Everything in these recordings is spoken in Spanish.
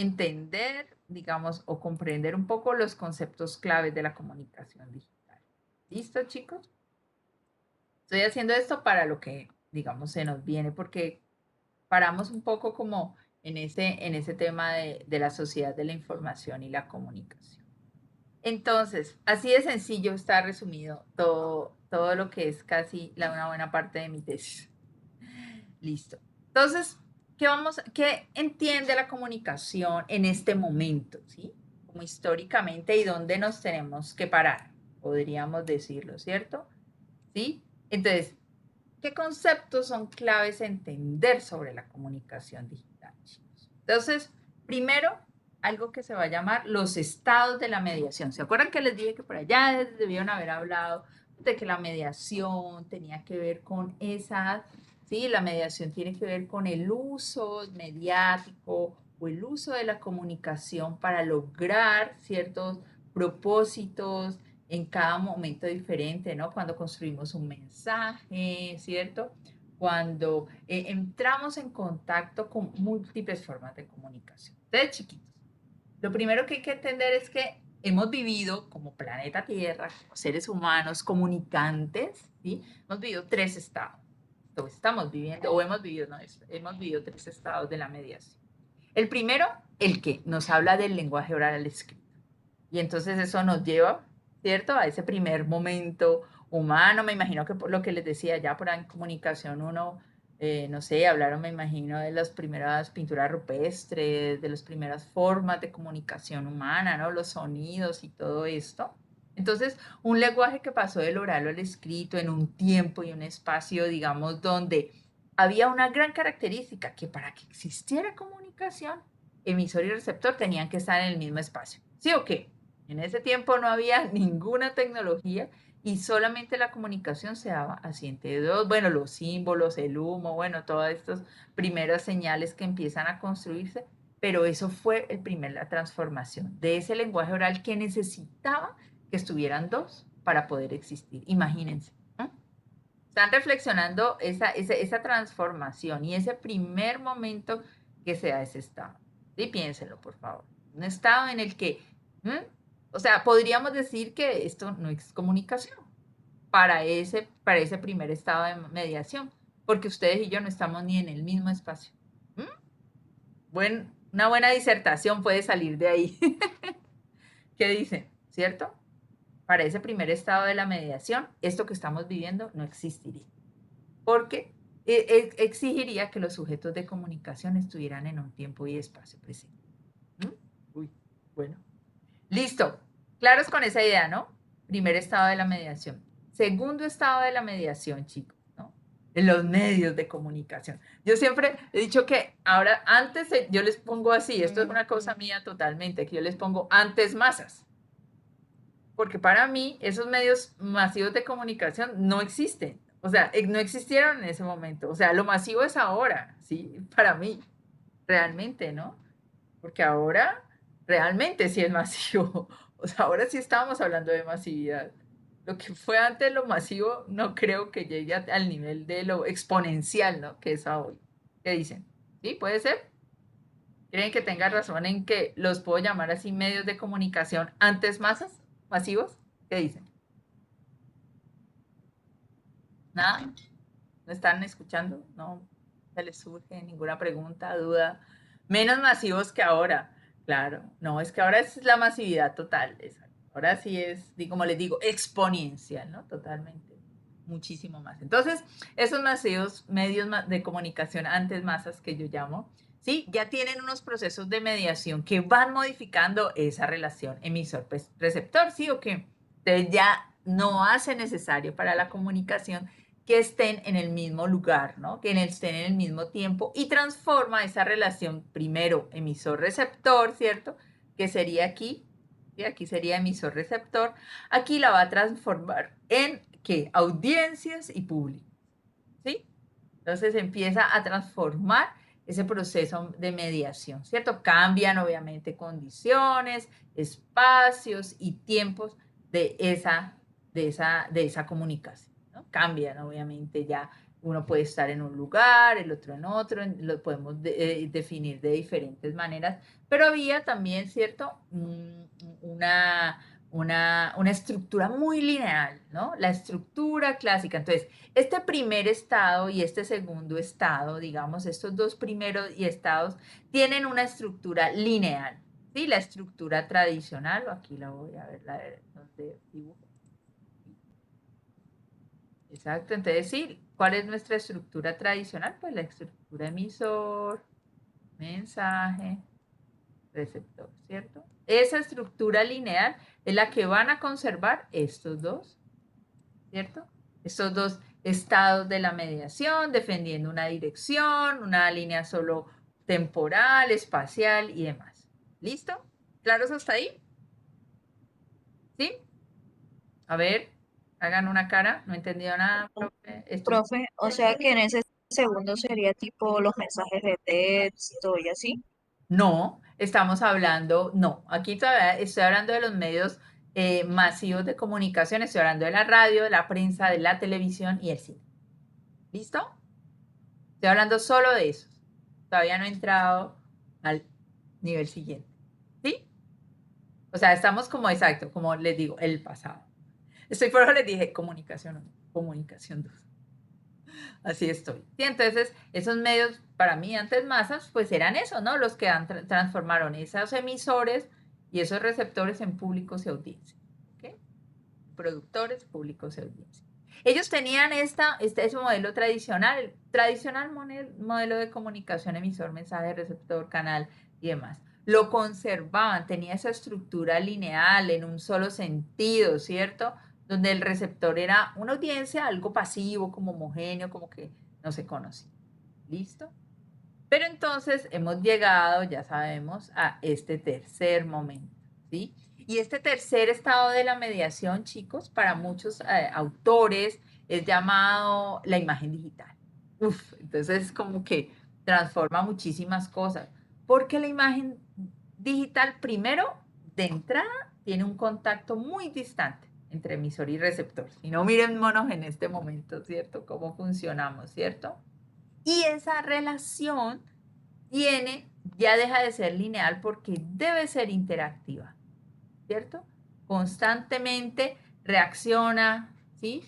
entender, digamos, o comprender un poco los conceptos claves de la comunicación digital. ¿Listo, chicos? Estoy haciendo esto para lo que, digamos, se nos viene, porque paramos un poco como en ese tema de la sociedad de la información y la comunicación. Entonces, así de sencillo está resumido todo lo que es casi una buena parte de mi tesis. Listo. Entonces, qué entiende la comunicación en este momento, ¿sí? Como históricamente y dónde nos tenemos que parar, podríamos decirlo, ¿cierto? ¿Sí? Entonces, ¿qué conceptos son claves a entender sobre la comunicación digital, chicos? Entonces, primero, algo que se va a llamar los estados de la mediación. ¿Se acuerdan que les dije que por allá debieron haber hablado de que la mediación tenía que ver con esas, sí, la mediación tiene que ver con el uso mediático o el uso de la comunicación para lograr ciertos propósitos en cada momento diferente, ¿no? Cuando construimos un mensaje, ¿cierto? Cuando entramos en contacto con múltiples formas de comunicación. Entonces, chiquitos, lo primero que hay que entender es que hemos vivido como planeta Tierra, como seres humanos, comunicantes, ¿sí? Hemos vivido tres estados. Entonces, estamos viviendo, o hemos vivido, no, hemos vivido tres estados de la mediación. El primero, el que nos habla del lenguaje oral al escrito. Y entonces eso nos lleva, ¿cierto? A ese primer momento humano. Me imagino que por lo que les decía, ya por en comunicación uno, no sé, hablaron, me imagino, de las primeras pinturas rupestres, de las primeras formas de comunicación humana, ¿no? Los sonidos y todo esto. Entonces, un lenguaje que pasó del oral al escrito en un tiempo y un espacio, digamos, donde había una gran característica que para que existiera comunicación, emisor y receptor tenían que estar en el mismo espacio. ¿Sí o qué? En ese tiempo no había ninguna tecnología y solamente la comunicación se daba así entre dos, bueno, los símbolos, el humo, bueno, todas estas primeras señales que empiezan a construirse, pero eso fue la transformación de ese lenguaje oral que necesitaba que estuvieran dos para poder existir. Imagínense. ¿No? Están reflexionando esa transformación y ese primer momento que se da ese estado. Sí, piénsenlo, por favor. Un estado en el que, ¿m? O sea, podríamos decir que esto no es comunicación para ese primer estado de mediación, porque ustedes y yo no estamos ni en el mismo espacio. ¿M? Una buena disertación puede salir de ahí. ¿Qué dicen? ¿Cierto? Para ese primer estado de la mediación, esto que estamos viviendo no existiría. Porque exigiría que los sujetos de comunicación estuvieran en un tiempo y espacio presente. ¿Mm? Uy, bueno. Listo. Claros con esa idea, ¿no? Primer estado de la mediación. Segundo estado de la mediación, chicos, ¿no? En los medios de comunicación. Yo siempre he dicho que ahora, antes yo les pongo así, esto es una cosa mía totalmente, que yo les pongo antes masas. Porque para mí esos medios masivos de comunicación no existen. O sea, no existieron en ese momento. O sea, lo masivo es ahora, ¿sí? Para mí, realmente, ¿no? Porque ahora realmente sí es masivo. O sea, ahora sí estamos hablando de masividad. Lo que fue antes lo masivo no creo que llegue al nivel de lo exponencial, ¿no? Que es hoy. ¿Qué dicen? ¿Sí? ¿Puede ser? ¿Creen que tenga razón en que los puedo llamar así medios de comunicación antes masas, masivos? ¿Qué dicen? ¿Nada? ¿No están escuchando? ¿No se les surge ninguna pregunta, duda? Menos masivos que ahora. Claro, no, es que ahora es la masividad total. Ahora sí es, como les digo, exponencial, ¿no? Totalmente. Muchísimo más. Entonces, esos masivos medios de comunicación, antes masas que yo llamo, ¿sí? Ya tienen unos procesos de mediación que van modificando esa relación emisor-receptor, ¿sí o qué? Entonces ya no hace necesario para la comunicación que estén en el mismo lugar, ¿no? Que estén en el mismo tiempo y transforma esa relación primero emisor-receptor, ¿cierto? Que sería aquí, ¿sí? Aquí sería emisor-receptor, aquí la va a transformar en, ¿qué? Audiencias y público, ¿sí? Entonces empieza a transformar ese proceso de mediación, ¿cierto? Cambian obviamente condiciones, espacios y tiempos de esa comunicación, ¿no? Cambian obviamente ya uno puede estar en un lugar, el otro en otro, lo podemos definir de diferentes maneras, pero había también, ¿cierto? Una estructura muy lineal, ¿no? La estructura clásica. Entonces, este primer estado y este segundo estado, digamos, estos dos primeros y estados tienen una estructura lineal, ¿sí? La estructura tradicional, o aquí la voy a ver, donde dibujo. Exacto, entonces sí, ¿cuál es nuestra estructura tradicional? Pues la estructura emisor, mensaje, receptor, ¿cierto? Esa estructura lineal es la que van a conservar estos dos, ¿cierto? Estos dos estados de la mediación, defendiendo una dirección, una línea solo temporal, espacial y demás. ¿Listo? ¿Claros hasta ahí? ¿Sí? A ver, hagan una cara, no he entendido nada, profe. Esto es... Profe, o sea que en ese segundo sería tipo los mensajes de texto y así. No, estamos hablando, no, aquí todavía estoy hablando de los medios masivos de comunicación, estoy hablando de la radio, de la prensa, de la televisión y el cine. ¿Listo? Estoy hablando solo de esos. Todavía no he entrado al nivel siguiente. ¿Sí? O sea, estamos como exacto, como les digo, el pasado. Estoy por eso les dije comunicación 1, comunicación 2. Así estoy. Sí, entonces, esos medios, para mí, antes masas, pues eran eso, ¿no? Los que transformaron esos emisores y esos receptores en públicos y audiencias. ¿Ok? Productores, públicos y audiencias. Ellos tenían ese modelo tradicional, el tradicional modelo de comunicación, emisor, mensaje, receptor, canal y demás. Lo conservaban, tenía esa estructura lineal en un solo sentido, ¿cierto? Donde el receptor era una audiencia, algo pasivo, como homogéneo, como que no se conocía. ¿Listo? Pero entonces hemos llegado, ya sabemos, a este tercer momento, ¿sí? Y este tercer estado de la mediación, chicos, para muchos autores es llamado la imagen digital. Uf, entonces como que transforma muchísimas cosas, porque la imagen digital, primero, de entrada, tiene un contacto muy distante entre emisor y receptor. Si no, miren monos en este momento, ¿cierto? Cómo funcionamos, ¿cierto? Y esa relación ya deja de ser lineal porque debe ser interactiva, ¿cierto? Constantemente reacciona, ¿sí?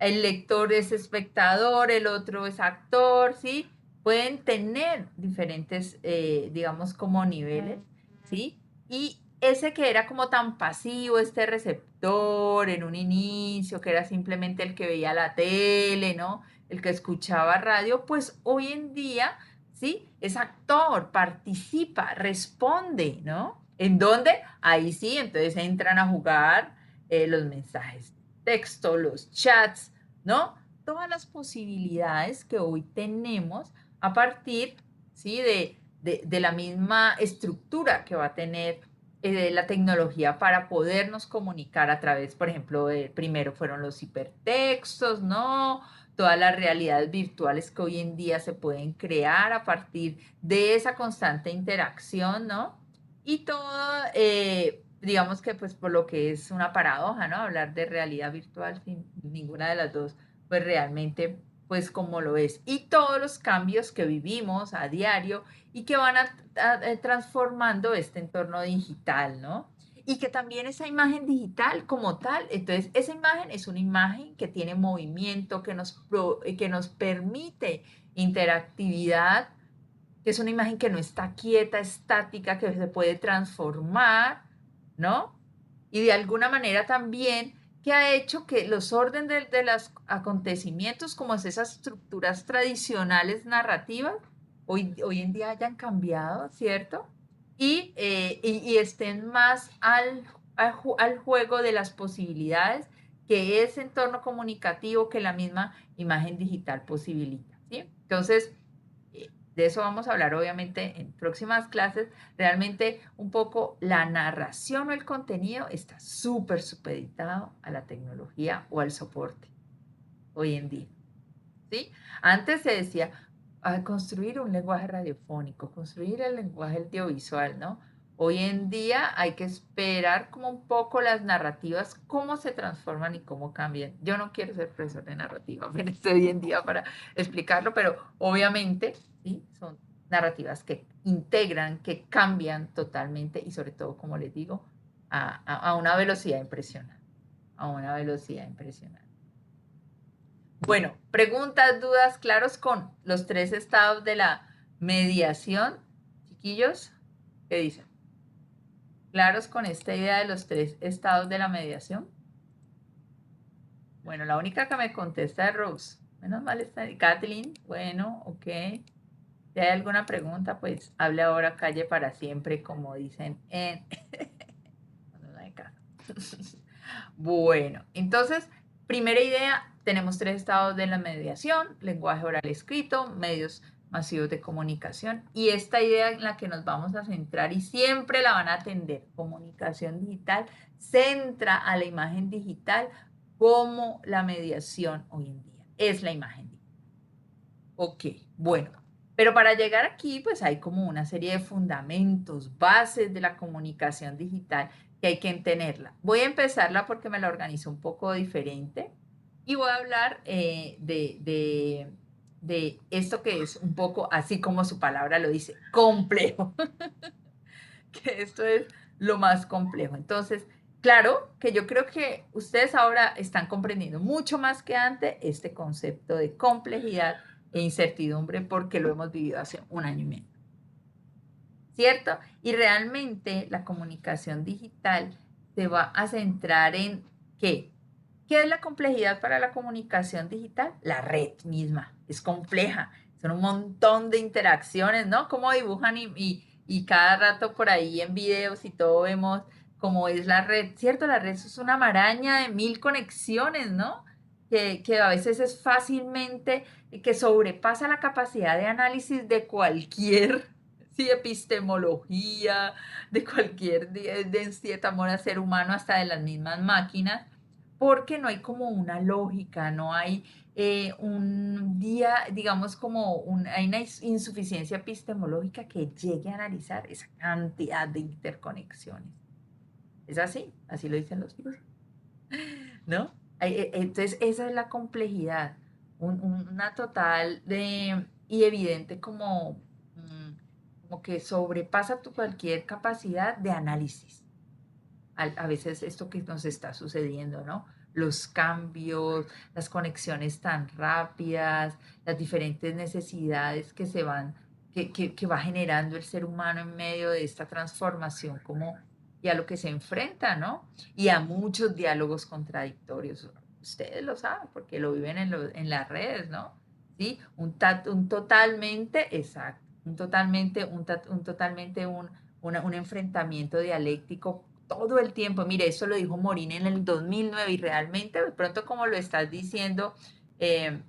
El lector es espectador, el otro es actor, ¿sí? Pueden tener diferentes, digamos, como niveles, ¿sí? Y ese que era como tan pasivo, este receptor en un inicio, que era simplemente el que veía la tele, ¿no? El que escuchaba radio, pues hoy en día, ¿sí? Es actor, participa, responde, ¿no? ¿En dónde? Ahí sí, entonces entran a jugar los mensajes de texto, los chats, ¿no? Todas las posibilidades que hoy tenemos a partir, ¿sí? De la misma estructura que va a tener la tecnología para podernos comunicar a través, por ejemplo, primero fueron los hipertextos, ¿no? Todas las realidades virtuales que hoy en día se pueden crear a partir de esa constante interacción, ¿no? Y todo, digamos que pues por lo que es una paradoja, ¿no? Hablar de realidad virtual sin ninguna de las dos, pues realmente, pues como lo es. Y todos los cambios que vivimos a diario y que van transformando este entorno digital, ¿no? Y que también esa imagen digital como tal, entonces esa imagen es una imagen que tiene movimiento, que nos permite interactividad, que es una imagen que no está quieta, estática, que se puede transformar, ¿no? Y de alguna manera también que ha hecho que los órdenes de los acontecimientos, como es esas estructuras tradicionales narrativas, hoy en día hayan cambiado, ¿cierto? Y estén más al juego de las posibilidades que ese entorno comunicativo, que la misma imagen digital posibilita, ¿sí? Entonces, de eso vamos a hablar obviamente en próximas clases. Realmente un poco la narración o el contenido está súper supeditado a la tecnología o al soporte hoy en día, ¿sí? Antes se decía construir un lenguaje radiofónico, construir el lenguaje audiovisual, ¿no? Hoy en día hay que esperar como un poco las narrativas, cómo se transforman y cómo cambian. Yo no quiero ser profesor de narrativa, pero estoy hoy en día para explicarlo, pero obviamente, ¿sí? Son narrativas que integran, que cambian totalmente y sobre todo, como les digo, a una velocidad impresionante, a una velocidad impresionante. Bueno, preguntas, dudas, claros con los 3 estados de la mediación. Chiquillos, ¿qué dicen? ¿Claros con esta idea de los 3 estados de la mediación? Bueno, la única que me contesta es Rose. Menos mal está Kathleen. Bueno, ok. Si hay alguna pregunta, pues hable ahora, calle para siempre, como dicen en... cuando no hay caso. Bueno, entonces, primera idea, tenemos 3 estados de la mediación: lenguaje oral escrito, medios masivos de comunicación, y esta idea en la que nos vamos a centrar y siempre la van a atender, comunicación digital, centra a la imagen digital como la mediación hoy en día, es la imagen digital. Ok, bueno, pero para llegar aquí, pues hay como una serie de fundamentos, bases de la comunicación digital que hay que entenderla. Voy a empezarla porque me la organizo un poco diferente y voy a hablar de esto que es un poco, así como su palabra lo dice, complejo, que esto es lo más complejo. Entonces, claro que yo creo que ustedes ahora están comprendiendo mucho más que antes este concepto de complejidad e incertidumbre porque lo hemos vivido hace un año y medio, ¿cierto? Y realmente la comunicación digital se va a centrar en ¿qué? ¿Qué es la complejidad para la comunicación digital? La red misma es compleja, son un montón de interacciones, ¿no? Cómo dibujan y cada rato por ahí en videos y todo vemos cómo es la red, ¿cierto? La red es una maraña de 1000 conexiones, ¿no? Que a veces es fácilmente, que sobrepasa la capacidad de análisis de cualquier, sí, epistemología, de cualquier, de cierta manera, ser humano, hasta de las mismas máquinas, porque no hay como una lógica, no hay un día, digamos, hay una insuficiencia epistemológica que llegue a analizar esa cantidad de interconexiones. Es así, así lo dicen los libros, ¿no? Entonces, esa es la complejidad, una total y evidente como que sobrepasa tu cualquier capacidad de análisis. A veces esto que nos está sucediendo, ¿no? Los cambios, las conexiones tan rápidas, las diferentes necesidades que se van, que va generando el ser humano en medio de esta transformación como y a lo que se enfrenta, ¿no? Y a muchos diálogos contradictorios. Ustedes lo saben porque lo viven en las redes, ¿no? ¿Sí? Un totalmente, exacto, un enfrentamiento dialéctico todo el tiempo. Mire, eso lo dijo Morín en el 2009 y realmente, de pronto como lo estás diciendo, eh,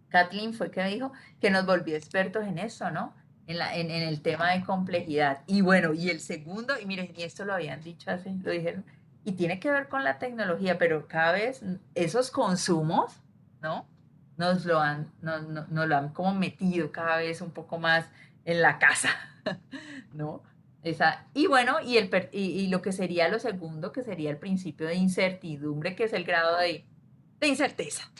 Kathleen fue que dijo que nos volvió expertos en eso, ¿no? En el tema de complejidad. Y bueno, y el segundo, y miren, y esto lo habían dicho así, lo dijeron, y tiene que ver con la tecnología, pero cada vez esos consumos, ¿no? Nos lo han como metido cada vez un poco más en la casa, ¿no? Y bueno, y lo que sería lo segundo, que sería el principio de incertidumbre, que es el grado de incerteza.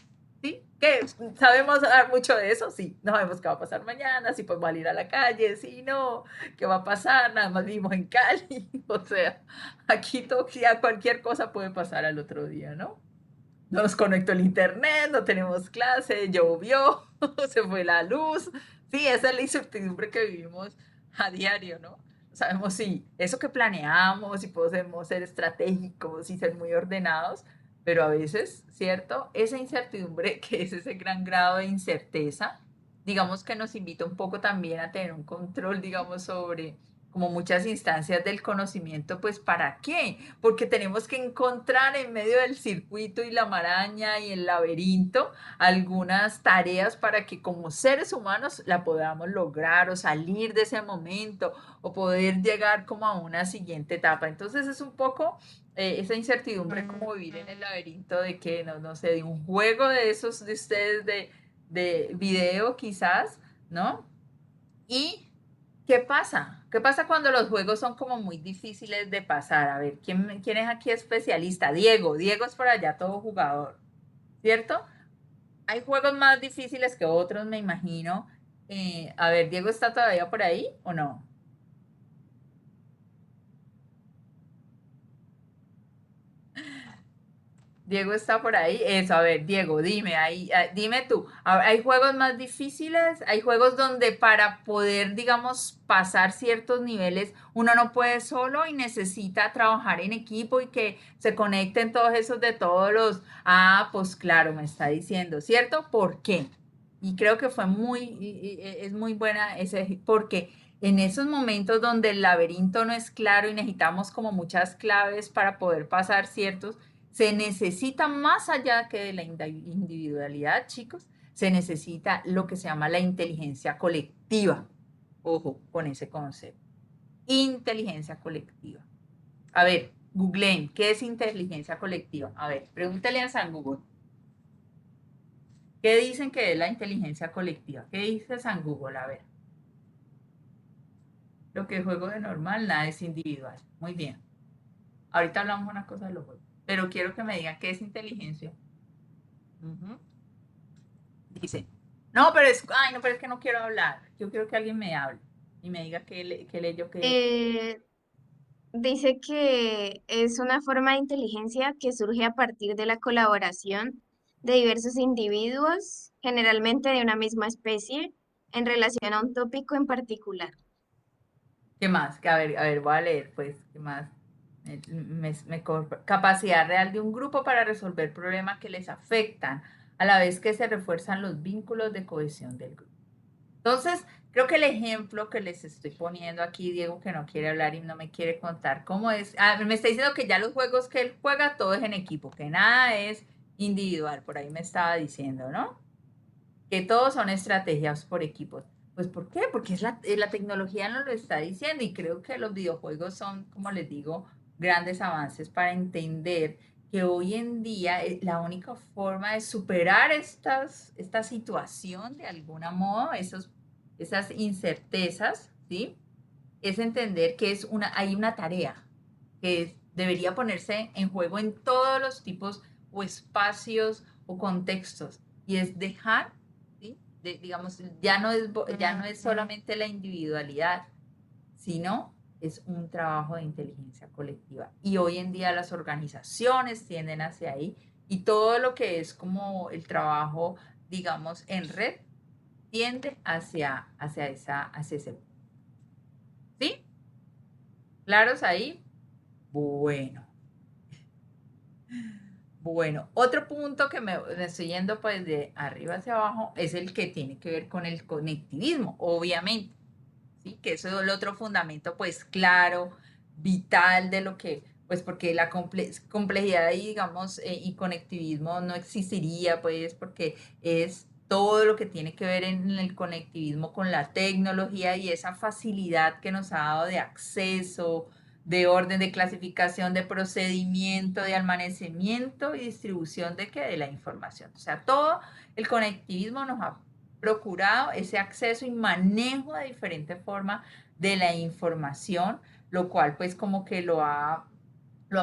¿Sí? ¿Qué? ¿Sabemos mucho de eso? Sí, no sabemos qué va a pasar mañana, si podemos salir a la calle, si no, qué va a pasar, nada más vivimos en Cali, o sea, aquí ya cualquier cosa puede pasar al otro día, ¿no? No nos conectó el internet, no tenemos clase, llovió, se fue la luz, sí, esa es la incertidumbre que vivimos a diario, ¿no? No sabemos si eso que planeamos, si podemos ser estratégicos y ser muy ordenados, pero a veces, ¿cierto? Esa incertidumbre, que es ese gran grado de incerteza, digamos que nos invita un poco también a tener un control, digamos, sobre como muchas instancias del conocimiento, pues ¿para qué? Porque tenemos que encontrar en medio del circuito y la maraña y el laberinto algunas tareas para que como seres humanos la podamos lograr o salir de ese momento o poder llegar como a una siguiente etapa. Entonces es un poco esa incertidumbre como vivir en el laberinto de que, no sé, de un juego de esos de ustedes de video quizás, ¿no? ¿Y qué pasa? ¿qué pasa cuando los juegos son como muy difíciles de pasar? A ver, ¿quién es aquí especialista? Diego es por allá todo jugador, ¿cierto? Hay juegos más difíciles que otros, me imagino. A ver, ¿Diego está todavía por ahí o no? Diego está por ahí. Eso, a ver, Diego, dime, dime tú, ¿hay juegos más difíciles? ¿Hay juegos donde para poder, digamos, pasar ciertos niveles, uno no puede solo y necesita trabajar en equipo y que se conecten todos esos de todos los... Ah, pues claro, me está diciendo, ¿cierto? ¿Por qué? Y creo que fue es muy buena ese, porque en esos momentos donde el laberinto no es claro y necesitamos como muchas claves para poder pasar ciertos se necesita más allá que de la individualidad, chicos, se necesita lo que se llama la inteligencia colectiva. Ojo con ese concepto. Inteligencia colectiva. A ver, googleen, ¿qué es inteligencia colectiva? A ver, pregúntale a San Google. ¿Qué dicen que es la inteligencia colectiva? ¿Qué dice San Google? A ver. Lo que es juego de normal, nada es individual. Muy bien. Ahorita hablamos una cosa de los juegos. Pero quiero que me digan qué es inteligencia. Ujú. Dice, no, pero es, ay, no, pero es que no quiero hablar. Yo quiero que alguien me hable y me diga qué leyó qué. Eh, Dice que es una forma de inteligencia que surge a partir de la colaboración de diversos individuos, generalmente de una misma especie, en relación a un tópico en particular. ¿Qué más? Que a ver, voy a leer, pues, ¿qué más? Capacidad real de un grupo para resolver problemas que les afectan, a la vez que se refuerzan los vínculos de cohesión del grupo. Entonces, creo que el ejemplo que les estoy poniendo aquí, Diego, que no quiere hablar y no me quiere contar cómo es, me está diciendo que ya los juegos que él juega, todo es en equipo, que nada es individual, por ahí me estaba diciendo, ¿no? Que todos son estrategias por equipos. Pues ¿por qué? Porque la tecnología nos lo está diciendo y creo que los videojuegos son, como les digo, grandes avances para entender que hoy en día la única forma de superar esta situación de alguna modo, esas incertezas, ¿sí? Es entender que hay una tarea que debería ponerse en juego en todos los tipos o espacios o contextos y es dejar, ¿sí? Digamos, ya no es solamente la individualidad, sino es un trabajo de inteligencia colectiva. Y hoy en día las organizaciones tienden hacia ahí y todo lo que es como el trabajo, digamos, en red, tiende hacia ese. ¿Sí? ¿Claros ahí? Bueno. Bueno, otro punto que me estoy yendo pues de arriba hacia abajo es el que tiene que ver con el conectivismo, obviamente, ¿sí? Que eso es el otro fundamento pues claro, vital de lo que, pues porque la complejidad ahí, digamos, y conectivismo no existiría pues porque es todo lo que tiene que ver en el conectivismo con la tecnología y esa facilidad que nos ha dado de acceso, de orden, de clasificación, de procedimiento, de almacenamiento y distribución de la información. O sea, todo el conectivismo nos ha procurado ese acceso y manejo de diferente forma de la información, lo cual pues como que lo ha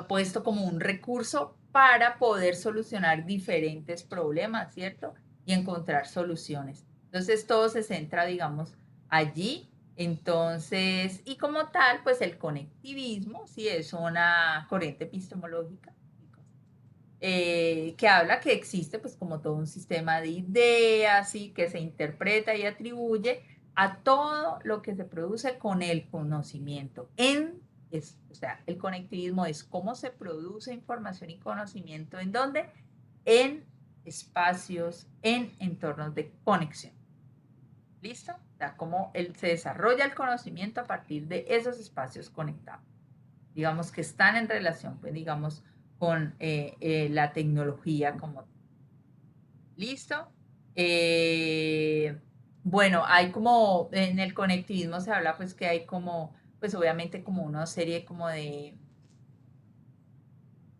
puesto como un recurso para poder solucionar diferentes problemas, ¿cierto? Y encontrar soluciones. Entonces todo se centra, digamos, allí. Entonces, y como tal, pues el conectivismo, sí, es una corriente epistemológica que habla que existe pues como todo un sistema de ideas y que se interpreta y atribuye a todo lo que se produce con el conocimiento. O sea, el conectivismo es cómo se produce información y conocimiento, ¿en dónde? En espacios, en entornos de conexión. ¿Listo? O sea, cómo se desarrolla el conocimiento a partir de esos espacios conectados. Digamos que están en relación, pues digamos, con la tecnología como. ¿Listo? Eh, bueno, hay como, en el conectivismo se habla pues que hay como, pues obviamente como una serie como de,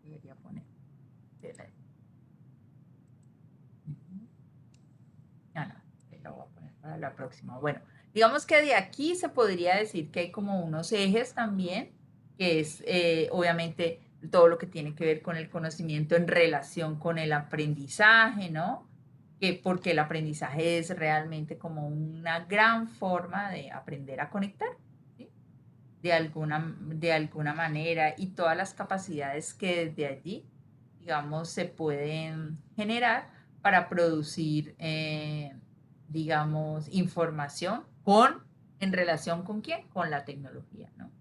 debería poner, ujú. Ah, no, lo voy a poner para la próxima. Bueno, Digamos que de aquí se podría decir que hay como unos ejes también, que es obviamente todo lo que tiene que ver con el conocimiento en relación con el aprendizaje, ¿no? Porque el aprendizaje es realmente como una gran forma de aprender a conectar, ¿sí? De alguna manera, y todas las capacidades que desde allí, digamos, se pueden generar para producir, digamos, información en relación con quién, con la tecnología, ¿no?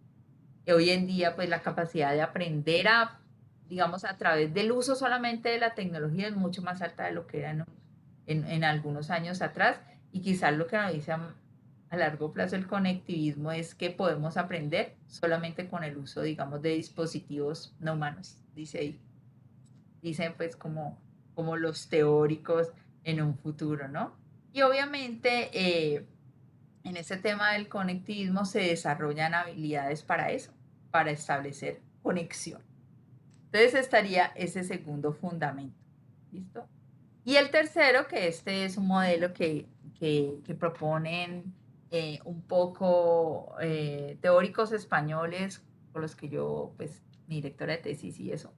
Y hoy en día, pues la capacidad de aprender digamos, a través del uso solamente de la tecnología es mucho más alta de lo que era en algunos años atrás, y quizás lo que nos dice a largo plazo el conectivismo es que podemos aprender solamente con el uso, digamos, de dispositivos no humanos, dice ahí. Dicen pues como los teóricos en un futuro, ¿no? Y obviamente en ese tema del conectivismo se desarrollan habilidades para eso, para establecer conexión. Entonces estaría ese segundo fundamento, ¿listo? Y el tercero, que este es un modelo que proponen un poco teóricos españoles con los que yo, pues, mi directora de tesis y eso.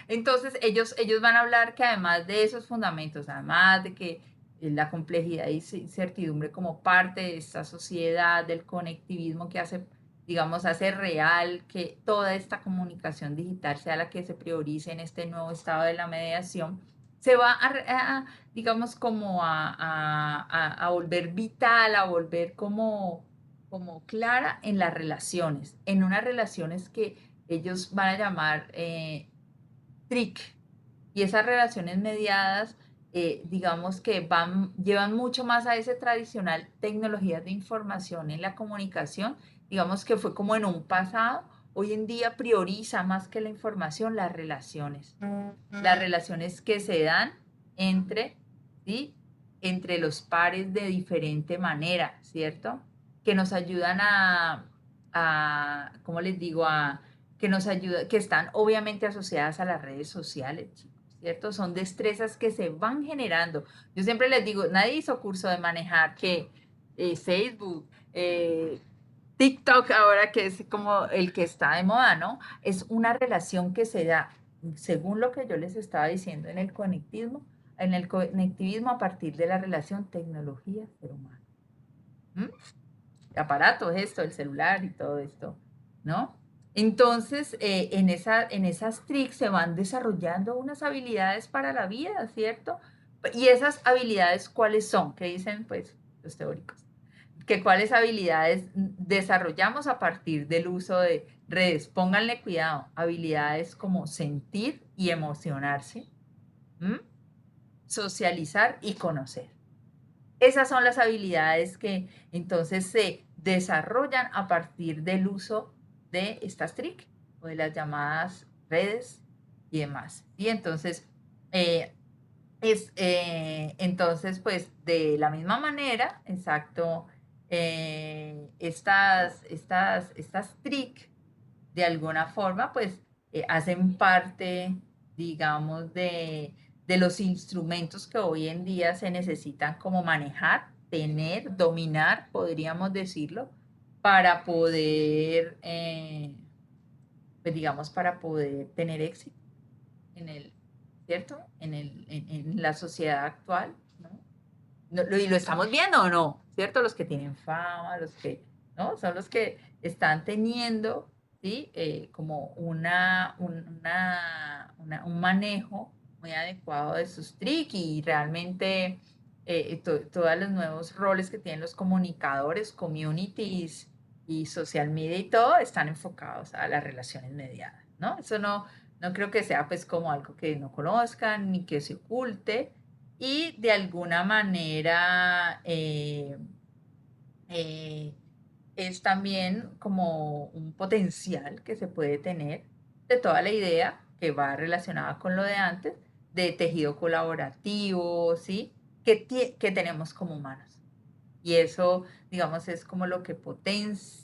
Entonces, ellos van a hablar que además de esos fundamentos, además de que la complejidad y incertidumbre como parte de esta sociedad, del conectivismo que hace, digamos, hace real que toda esta comunicación digital sea la que se priorice en este nuevo estado de la mediación, se va digamos, como a volver vital, a volver como clara en las relaciones, en unas relaciones que ellos van a llamar TRIC. Y esas relaciones mediadas, digamos que llevan mucho más a ese tradicional tecnologías de información en la comunicación, digamos que fue como en un pasado. Hoy en día prioriza más que la información las relaciones que se dan entre, ¿sí? Entre los pares de diferente manera, ¿cierto? Que nos ayudan ¿cómo les digo? Que están obviamente asociadas a las redes sociales, chicos, ¿cierto? Son destrezas que se van generando. Yo siempre les digo, nadie hizo curso de manejar que Facebook, TikTok ahora que es como el que está de moda, ¿no? Es una relación que se da, según lo que yo les estaba diciendo en el conectivismo a partir de la relación tecnología-ser humano. ¿Mm? Aparatos, esto, el celular y todo esto, ¿no? Entonces, en esas tricks se van desarrollando unas habilidades para la vida, ¿cierto? Y esas habilidades, ¿cuáles son? ¿Qué dicen, pues, los teóricos? Que cuáles habilidades desarrollamos a partir del uso de redes. Pónganle cuidado, habilidades como sentir y emocionarse, ¿m? Socializar y conocer. Esas son las habilidades que entonces se desarrollan a partir del uso de estas TRIC o de las llamadas redes y demás. Y entonces, entonces, pues de la misma manera, exacto, estas TRIC de alguna forma, pues hacen parte, digamos, de los instrumentos que hoy en día se necesitan como manejar, tener, dominar, podríamos decirlo, para poder, pues digamos, para poder tener éxito en ¿cierto? En la sociedad actual, ¿no? Y lo estamos viendo o no, ¿cierto? Los que tienen fama, los que, ¿no? Son los que están teniendo, ¿sí? Como un manejo muy adecuado de sus TRIC, y realmente todos los nuevos roles que tienen los comunicadores, communities y social media y todo están enfocados a las relaciones mediadas, ¿no? Eso no creo que sea pues como algo que no conozcan ni que se oculte, y de alguna manera eh, es también como un potencial que se puede tener de toda la idea que va relacionada con lo de antes, de tejido colaborativo, ¿sí? Que tenemos como humanos. Y eso, digamos, es como lo que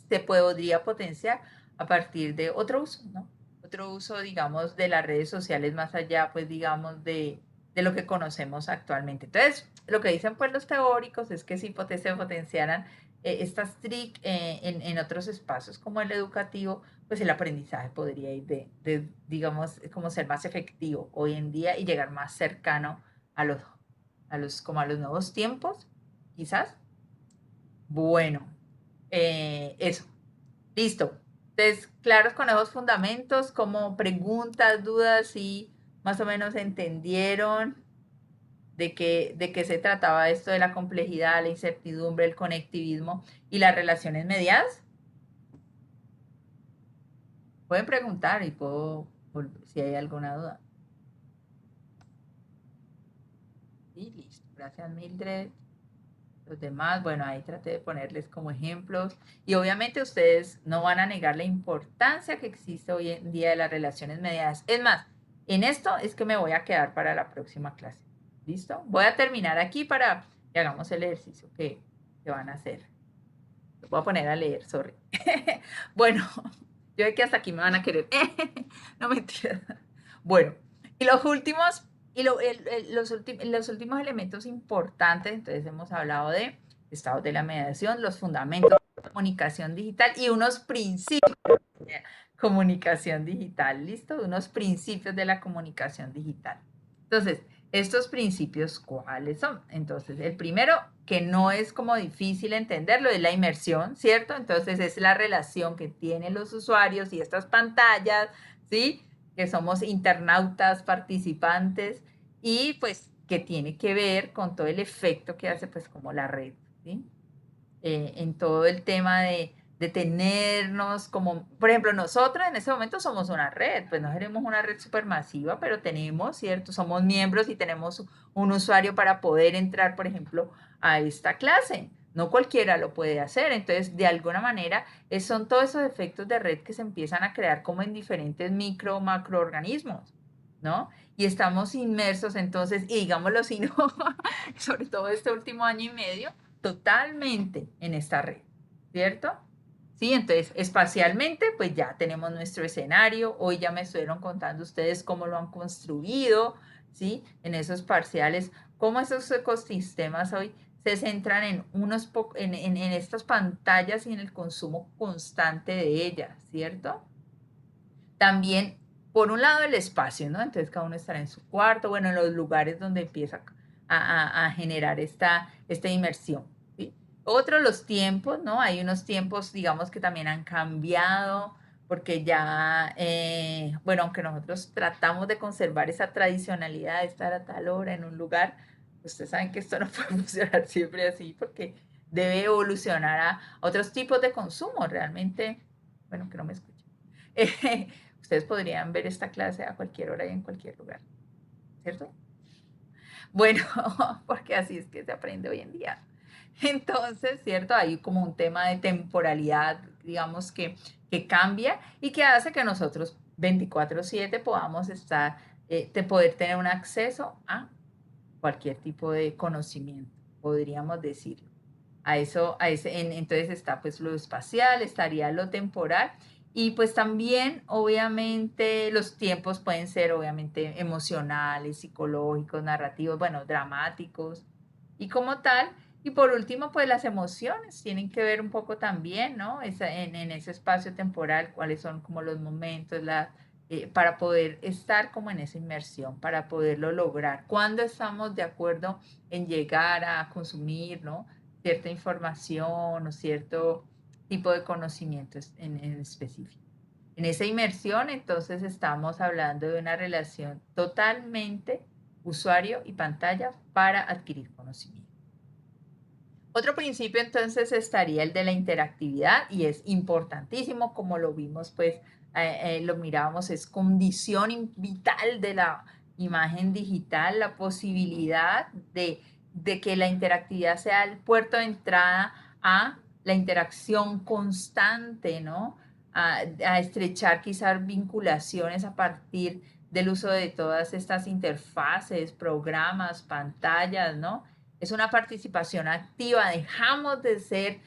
se podría potenciar a partir de otro uso, ¿no? Otro uso, digamos, de las redes sociales más allá, pues, digamos, de lo que conocemos actualmente. Entonces, lo que dicen, pues, los teóricos es que si se potenciaran estas TRIC en otros espacios como el educativo, pues el aprendizaje podría ir digamos, como ser más efectivo hoy en día y llegar más cercano a como a los nuevos tiempos, quizás. Bueno, eso, listo. Entonces, claros con esos fundamentos, como preguntas, dudas, y más o menos entendieron de qué se trataba esto de la complejidad, la incertidumbre, el conectivismo y las relaciones mediadas. Pueden preguntar y puedo volver si hay alguna duda. Y listo. Gracias, Mildred. Los demás, bueno, ahí traté de ponerles como ejemplos. Y obviamente ustedes no van a negar la importancia que existe hoy en día de las relaciones mediadas. Es más, en esto es que me voy a quedar para la próxima clase. ¿Listo? Voy a terminar aquí para que hagamos el ejercicio que van a hacer. Lo voy a poner a leer, sorry. Bueno, yo sé que hasta aquí me van a querer. No mentira. Bueno, y los últimos, los últimos elementos importantes, entonces hemos hablado de estados de la mediación, los fundamentos de la comunicación digital y unos principios de la comunicación digital, ¿listo? Unos principios de la comunicación digital. Entonces, estos principios, ¿cuáles son? Entonces, el primero, que no es como difícil entenderlo, es la inmersión, ¿cierto? Entonces, es la relación que tienen los usuarios y estas pantallas, ¿sí? Que somos internautas, participantes, y pues que tiene que ver con todo el efecto que hace pues como la red, ¿sí? En todo el tema de tenernos como, por ejemplo, nosotros en este momento somos una red, pues no seremos una red supermasiva, pero tenemos, ¿cierto? Somos miembros y tenemos un usuario para poder entrar, por ejemplo, a esta clase. No cualquiera lo puede hacer, entonces de alguna manera son todos esos efectos de red que se empiezan a crear como en diferentes micro, macroorganismos, ¿no? Y estamos inmersos entonces, y digámoslo si no, sobre todo este último año y medio, totalmente en esta red, ¿cierto? Sí, entonces espacialmente pues ya tenemos nuestro escenario, hoy ya me estuvieron contando ustedes cómo lo han construido, ¿sí? En esos parciales, cómo esos ecosistemas hoy se centran en en estas pantallas y en el consumo constante de ellas, ¿cierto? También, por un lado, el espacio, ¿no? Entonces cada uno estará en su cuarto, bueno, en los lugares donde empieza a generar esta inmersión, ¿sí? Otro, los tiempos, ¿no? Hay unos tiempos, digamos, que también han cambiado, porque ya, bueno, aunque nosotros tratamos de conservar esa tradicionalidad de estar a tal hora en un lugar, ustedes saben que esto no puede funcionar siempre así, porque debe evolucionar a otros tipos de consumo, realmente, bueno, que no me escuchen. Ustedes podrían ver esta clase a cualquier hora y en cualquier lugar, ¿cierto? Bueno, porque así es que se aprende hoy en día. Entonces, ¿cierto? Hay como un tema de temporalidad, digamos, que cambia y que hace que nosotros 24/7 podamos estar, poder tener un acceso a cualquier tipo de conocimiento, podríamos decirlo. Entonces está pues lo espacial, estaría lo temporal y pues también obviamente los tiempos pueden ser obviamente emocionales, psicológicos, narrativos, bueno, dramáticos y como tal. Y por último, pues las emociones tienen que ver un poco también, ¿no? En ese espacio temporal, cuáles son como los momentos, para poder estar como en esa inmersión, para poderlo lograr. Cuando estamos de acuerdo en llegar a consumir, ¿no? Cierta información o cierto tipo de conocimiento en específico. En esa inmersión, entonces, estamos hablando de una relación totalmente usuario y pantalla para adquirir conocimiento. Otro principio, entonces, estaría el de la interactividad y es importantísimo, como lo vimos, pues, lo mirábamos, es condición vital de la imagen digital, la posibilidad de que la interactividad sea el puerto de entrada a la interacción constante, ¿no? A estrechar quizás vinculaciones a partir del uso de todas estas interfaces, programas, pantallas, ¿no? Es una participación activa, dejamos de ser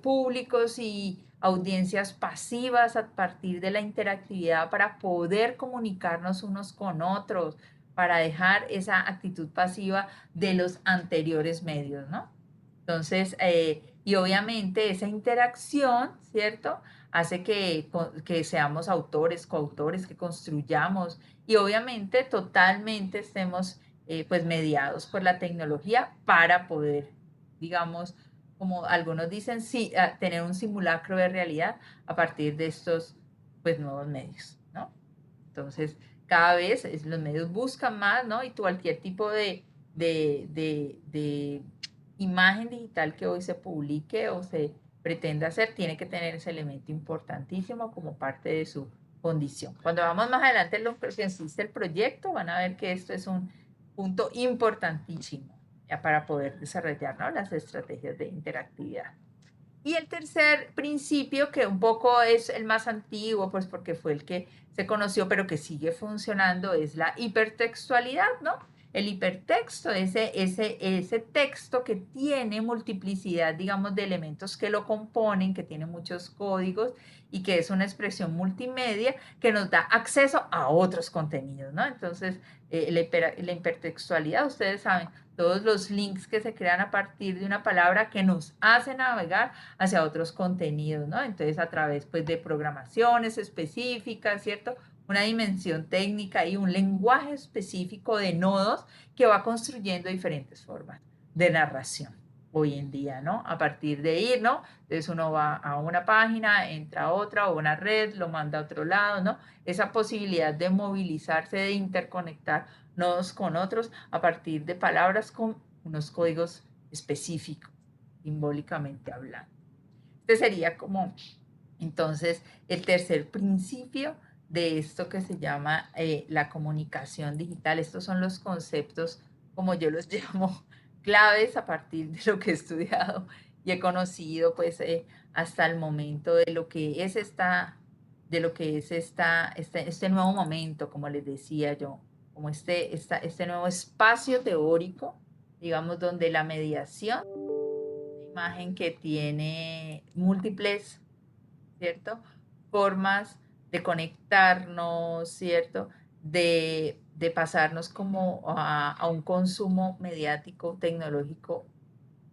públicos y audiencias pasivas a partir de la interactividad para poder comunicarnos unos con otros, para dejar esa actitud pasiva de los anteriores medios, ¿no? Entonces, Y obviamente esa interacción, ¿cierto? Hace que seamos autores, coautores, que construyamos y obviamente totalmente estemos pues mediados por la tecnología para poder, digamos, como algunos dicen, sí, tener un simulacro de realidad a partir de estos pues nuevos medios, ¿no? Entonces, cada vez los medios buscan más, ¿no? Y cualquier tipo de imagen digital que hoy se publique o se pretenda hacer, tiene que tener ese elemento importantísimo como parte de su condición. Cuando vamos más adelante en lo que consiste el proyecto, van a ver que esto es un punto importantísimo ya para poder desarrollar, ¿no?, las estrategias de interactividad. Y el tercer principio, que un poco es el más antiguo, pues porque fue el que se conoció, pero que sigue funcionando, es la hipertextualidad, ¿no? El hipertexto, ese texto que tiene multiplicidad, digamos, de elementos que lo componen, que tiene muchos códigos y que es una expresión multimedia que nos da acceso a otros contenidos, ¿no? Entonces, la hipertextualidad, ustedes saben, todos los links que se crean a partir de una palabra que nos hace navegar hacia otros contenidos, ¿no? Entonces, a través, pues, de programaciones específicas, ¿cierto? Una dimensión técnica y un lenguaje específico de nodos que va construyendo diferentes formas de narración hoy en día, ¿no? A partir de ir, ¿no? Entonces uno va a una página, entra a otra o una red, lo manda a otro lado, ¿no? Esa posibilidad de movilizarse, de interconectar nodos con otros a partir de palabras con unos códigos específicos, simbólicamente hablando. Este sería como, entonces, el tercer principio de esto que se llama la comunicación digital. Estos son los conceptos, como yo los llamo, claves a partir de lo que he estudiado y he conocido, pues, hasta el momento de lo que es este nuevo momento, como les decía yo, como este nuevo espacio teórico, digamos, donde la mediación, imagen que tiene múltiples, ¿cierto?, formas de conectarnos, ¿cierto?, de pasarnos como a un consumo mediático, tecnológico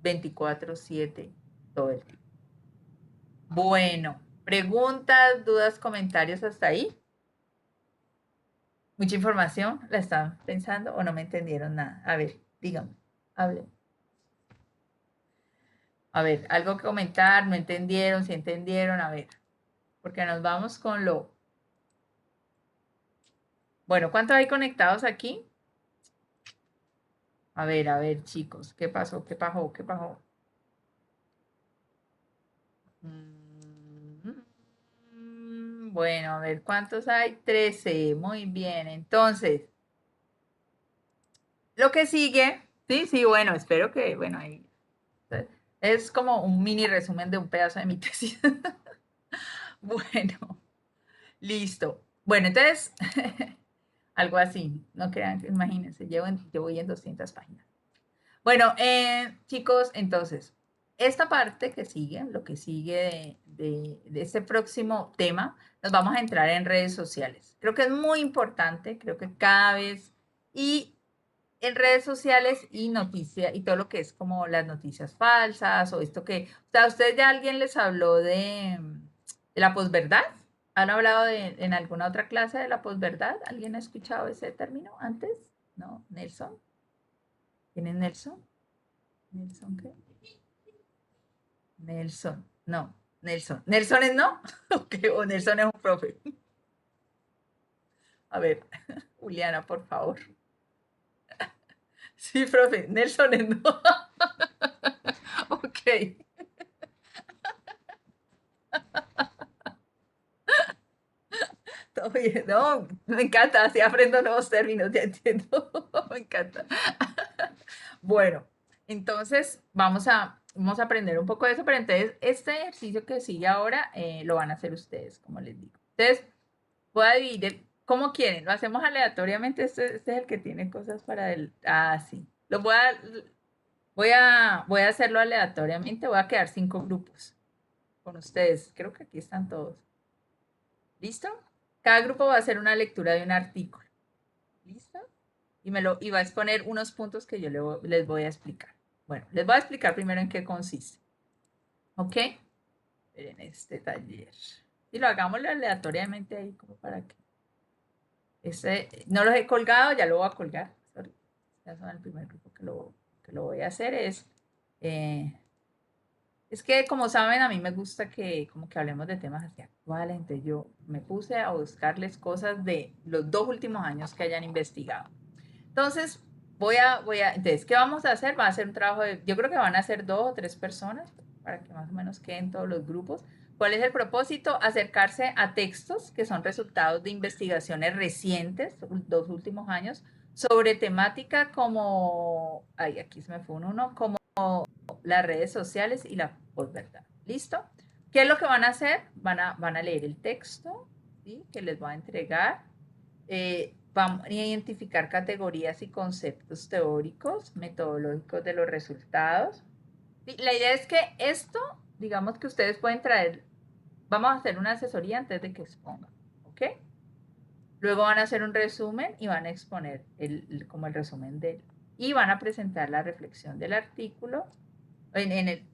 24/7 todo el tiempo. Bueno, preguntas, dudas, comentarios hasta ahí. ¿Mucha información? ¿La están pensando o no me entendieron nada? A ver, díganme, hablen. A ver, algo que comentar, no entendieron, si entendieron, a ver, porque nos vamos con lo... Bueno, ¿cuántos hay conectados aquí? A ver, chicos, ¿qué pasó? ¿Qué pasó? ¿Qué pasó? Bueno, a ver, ¿cuántos hay? 13. Muy bien, entonces, lo que sigue, sí, bueno, espero que, bueno, ahí, es como un mini resumen de un pedazo de mi tesis. Bueno, listo. Bueno, entonces, algo así, no crean, imagínense, yo voy en 200 páginas. Bueno, chicos, entonces, esta parte que sigue, lo que sigue de este próximo tema, nos vamos a entrar en redes sociales. Creo que es muy importante, creo que cada vez, y en redes sociales y noticias, y todo lo que es como las noticias falsas, o esto que, o sea, ¿ustedes ya alguien les habló de la posverdad? ¿Han hablado en alguna otra clase de la posverdad? ¿Alguien ha escuchado ese término antes? ¿No? ¿Nelson? ¿Quién es Nelson? ¿Nelson qué? Nelson, no, Nelson. ¿Nelson es no? Ok, o Nelson es un profe. A ver, Juliana, por favor. Sí, profe, Nelson es no. Ok. Todo bien. No, me encanta, así aprendo nuevos términos, ya entiendo. Me encanta. Bueno, entonces vamos a aprender un poco de eso, pero entonces este ejercicio que sigue ahora lo van a hacer ustedes, como les digo. Entonces, voy a dividir, ¿cómo quieren? ¿Lo hacemos aleatoriamente? Este es el que tiene cosas para el... Ah, sí. Voy a hacerlo aleatoriamente, voy a quedar 5 grupos con ustedes. Creo que aquí están todos. ¿Listo? Cada grupo va a hacer una lectura de un artículo. ¿Listo? Y va a exponer unos puntos que yo les voy a explicar. Bueno, les voy a explicar primero en qué consiste. ¿Ok? En este taller. Y lo hagamos aleatoriamente ahí como para que... no los he colgado, ya lo voy a colgar. Sorry. Ya son el primer grupo que lo voy a hacer. Es que, como saben, a mí me gusta que como que hablemos de temas así actuales. Entonces yo me puse a buscarles cosas de los 2 últimos años que hayan investigado. Entonces, entonces, ¿qué vamos a hacer? Va a ser un trabajo yo creo que van a ser 2 o 3 personas para que más o menos queden todos los grupos. ¿Cuál es el propósito? Acercarse a textos que son resultados de investigaciones recientes, 2 últimos años, sobre temática como, ay, aquí se me fue uno, como las redes sociales y la posverdad. ¿Listo? ¿Qué es lo que van a hacer? Van a leer el texto, ¿sí? Que les voy a entregar. Vamos a identificar categorías y conceptos teóricos, metodológicos de los resultados. ¿Sí? La idea es que esto, digamos que ustedes pueden traer, vamos a hacer una asesoría antes de que expongan, ¿ok? Luego van a hacer un resumen y van a exponer como el resumen y van a presentar la reflexión del artículo,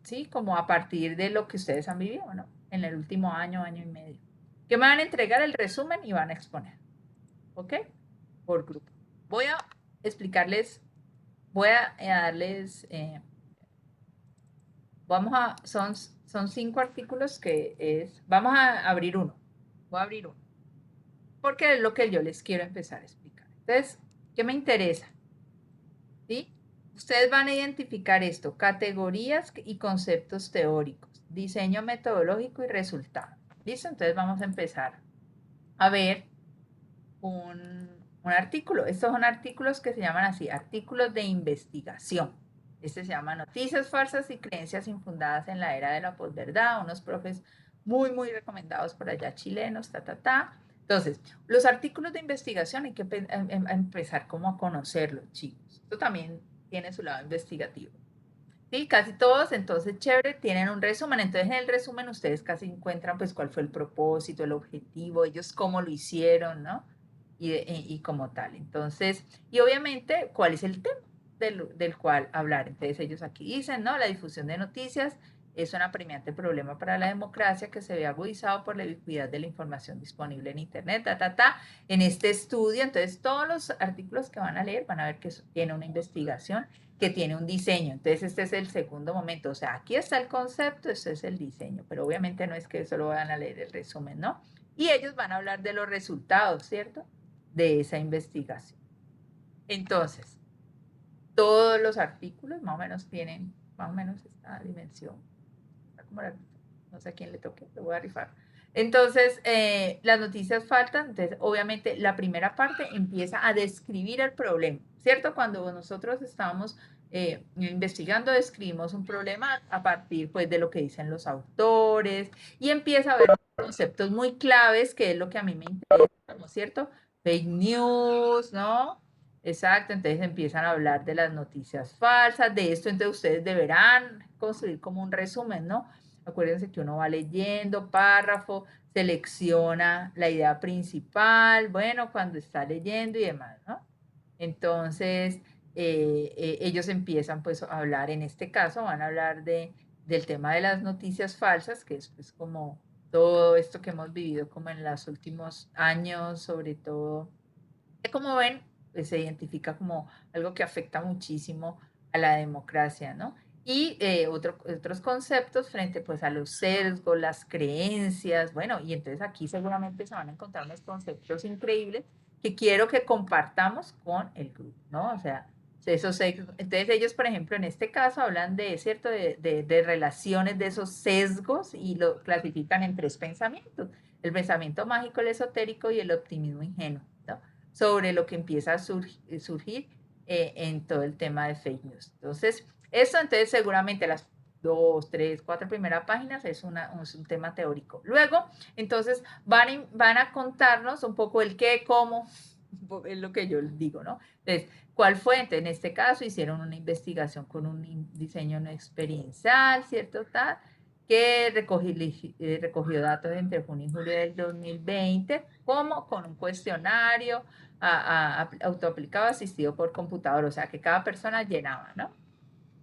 sí, como a partir de lo que ustedes han vivido, ¿no? En el último año, año y medio. Que me van a entregar el resumen y van a exponer, ¿ok? Por grupo. Voy a explicarles, voy a darles, son 5 artículos vamos a abrir uno. Voy a abrir uno. Porque es lo que yo les quiero empezar a explicar. Entonces, ¿qué me interesa? ¿Sí? Ustedes van a identificar esto, categorías y conceptos teóricos, diseño metodológico y resultado. ¿Listo? Entonces vamos a empezar a ver un artículo. Estos son artículos que se llaman así, artículos de investigación. Este se llama Noticias falsas y creencias infundadas en la era de la posverdad. Unos profes muy, muy recomendados por allá, chilenos, Entonces, los artículos de investigación hay que empezar como a conocerlos, chicos. Esto también tiene su lado investigativo. Sí, casi todos, entonces, chévere, tienen un resumen. Entonces, en el resumen ustedes casi encuentran, pues, cuál fue el propósito, el objetivo, ellos cómo lo hicieron, ¿no? Y como tal. Entonces, y obviamente, ¿cuál es el tema del cual hablar? Entonces, ellos aquí dicen, ¿no? La difusión de noticias es un apremiante problema para la democracia que se ve agudizado por la ubicuidad de la información disponible en Internet, En este estudio, entonces, todos los artículos que van a leer van a ver que tiene una investigación que tiene un diseño. Entonces, este es el segundo momento. O sea, aquí está el concepto, este es el diseño, pero obviamente no es que solo van a leer el resumen, ¿no? Y ellos van a hablar de los resultados, ¿cierto? De esa investigación. Entonces, todos los artículos más o menos tienen más o menos esta dimensión. No sé a quién le toque, lo voy a rifar. Entonces, las noticias faltan. Entonces, obviamente, la primera parte empieza a describir el problema, ¿cierto? Cuando nosotros estábamos investigando, describimos un problema a partir, pues, de lo que dicen los autores y empieza a haber conceptos muy claves, que es lo que a mí me interesa, ¿no es cierto? Fake news, ¿no? Exacto, entonces empiezan a hablar de las noticias falsas, de esto, entonces ustedes deberán construir como un resumen, ¿no? Acuérdense que uno va leyendo párrafo, selecciona la idea principal, bueno, cuando está leyendo y demás, ¿no? Entonces, ellos empiezan pues a hablar, en este caso van a hablar del tema de las noticias falsas, que es pues como todo esto que hemos vivido como en los últimos años, sobre todo, que como ven, pues, se identifica como algo que afecta muchísimo a la democracia, ¿no? Y otros conceptos frente pues a los sesgos, las creencias, bueno, y entonces aquí seguramente se van a encontrar unos conceptos increíbles que quiero que compartamos con el grupo, ¿no? O sea, esos sesgos. Entonces ellos, por ejemplo, en este caso hablan de, ¿cierto? De relaciones de esos sesgos y lo clasifican en 3 pensamientos: el pensamiento mágico, el esotérico y el optimismo ingenuo, ¿no? Sobre lo que empieza a surgir en todo el tema de fake news. Entonces, eso entonces seguramente las 2, 3, 4 primeras páginas es un tema teórico. Luego, entonces, van a contarnos un poco el qué, cómo, es lo que yo les digo, ¿no? Entonces, ¿cuál fue? Entonces, en este caso hicieron una investigación con un diseño no experiencial, ¿cierto? Tal, que recogió datos entre junio y julio del 2020, como con un cuestionario autoaplicado asistido por computador, o sea, que cada persona llenaba, ¿no?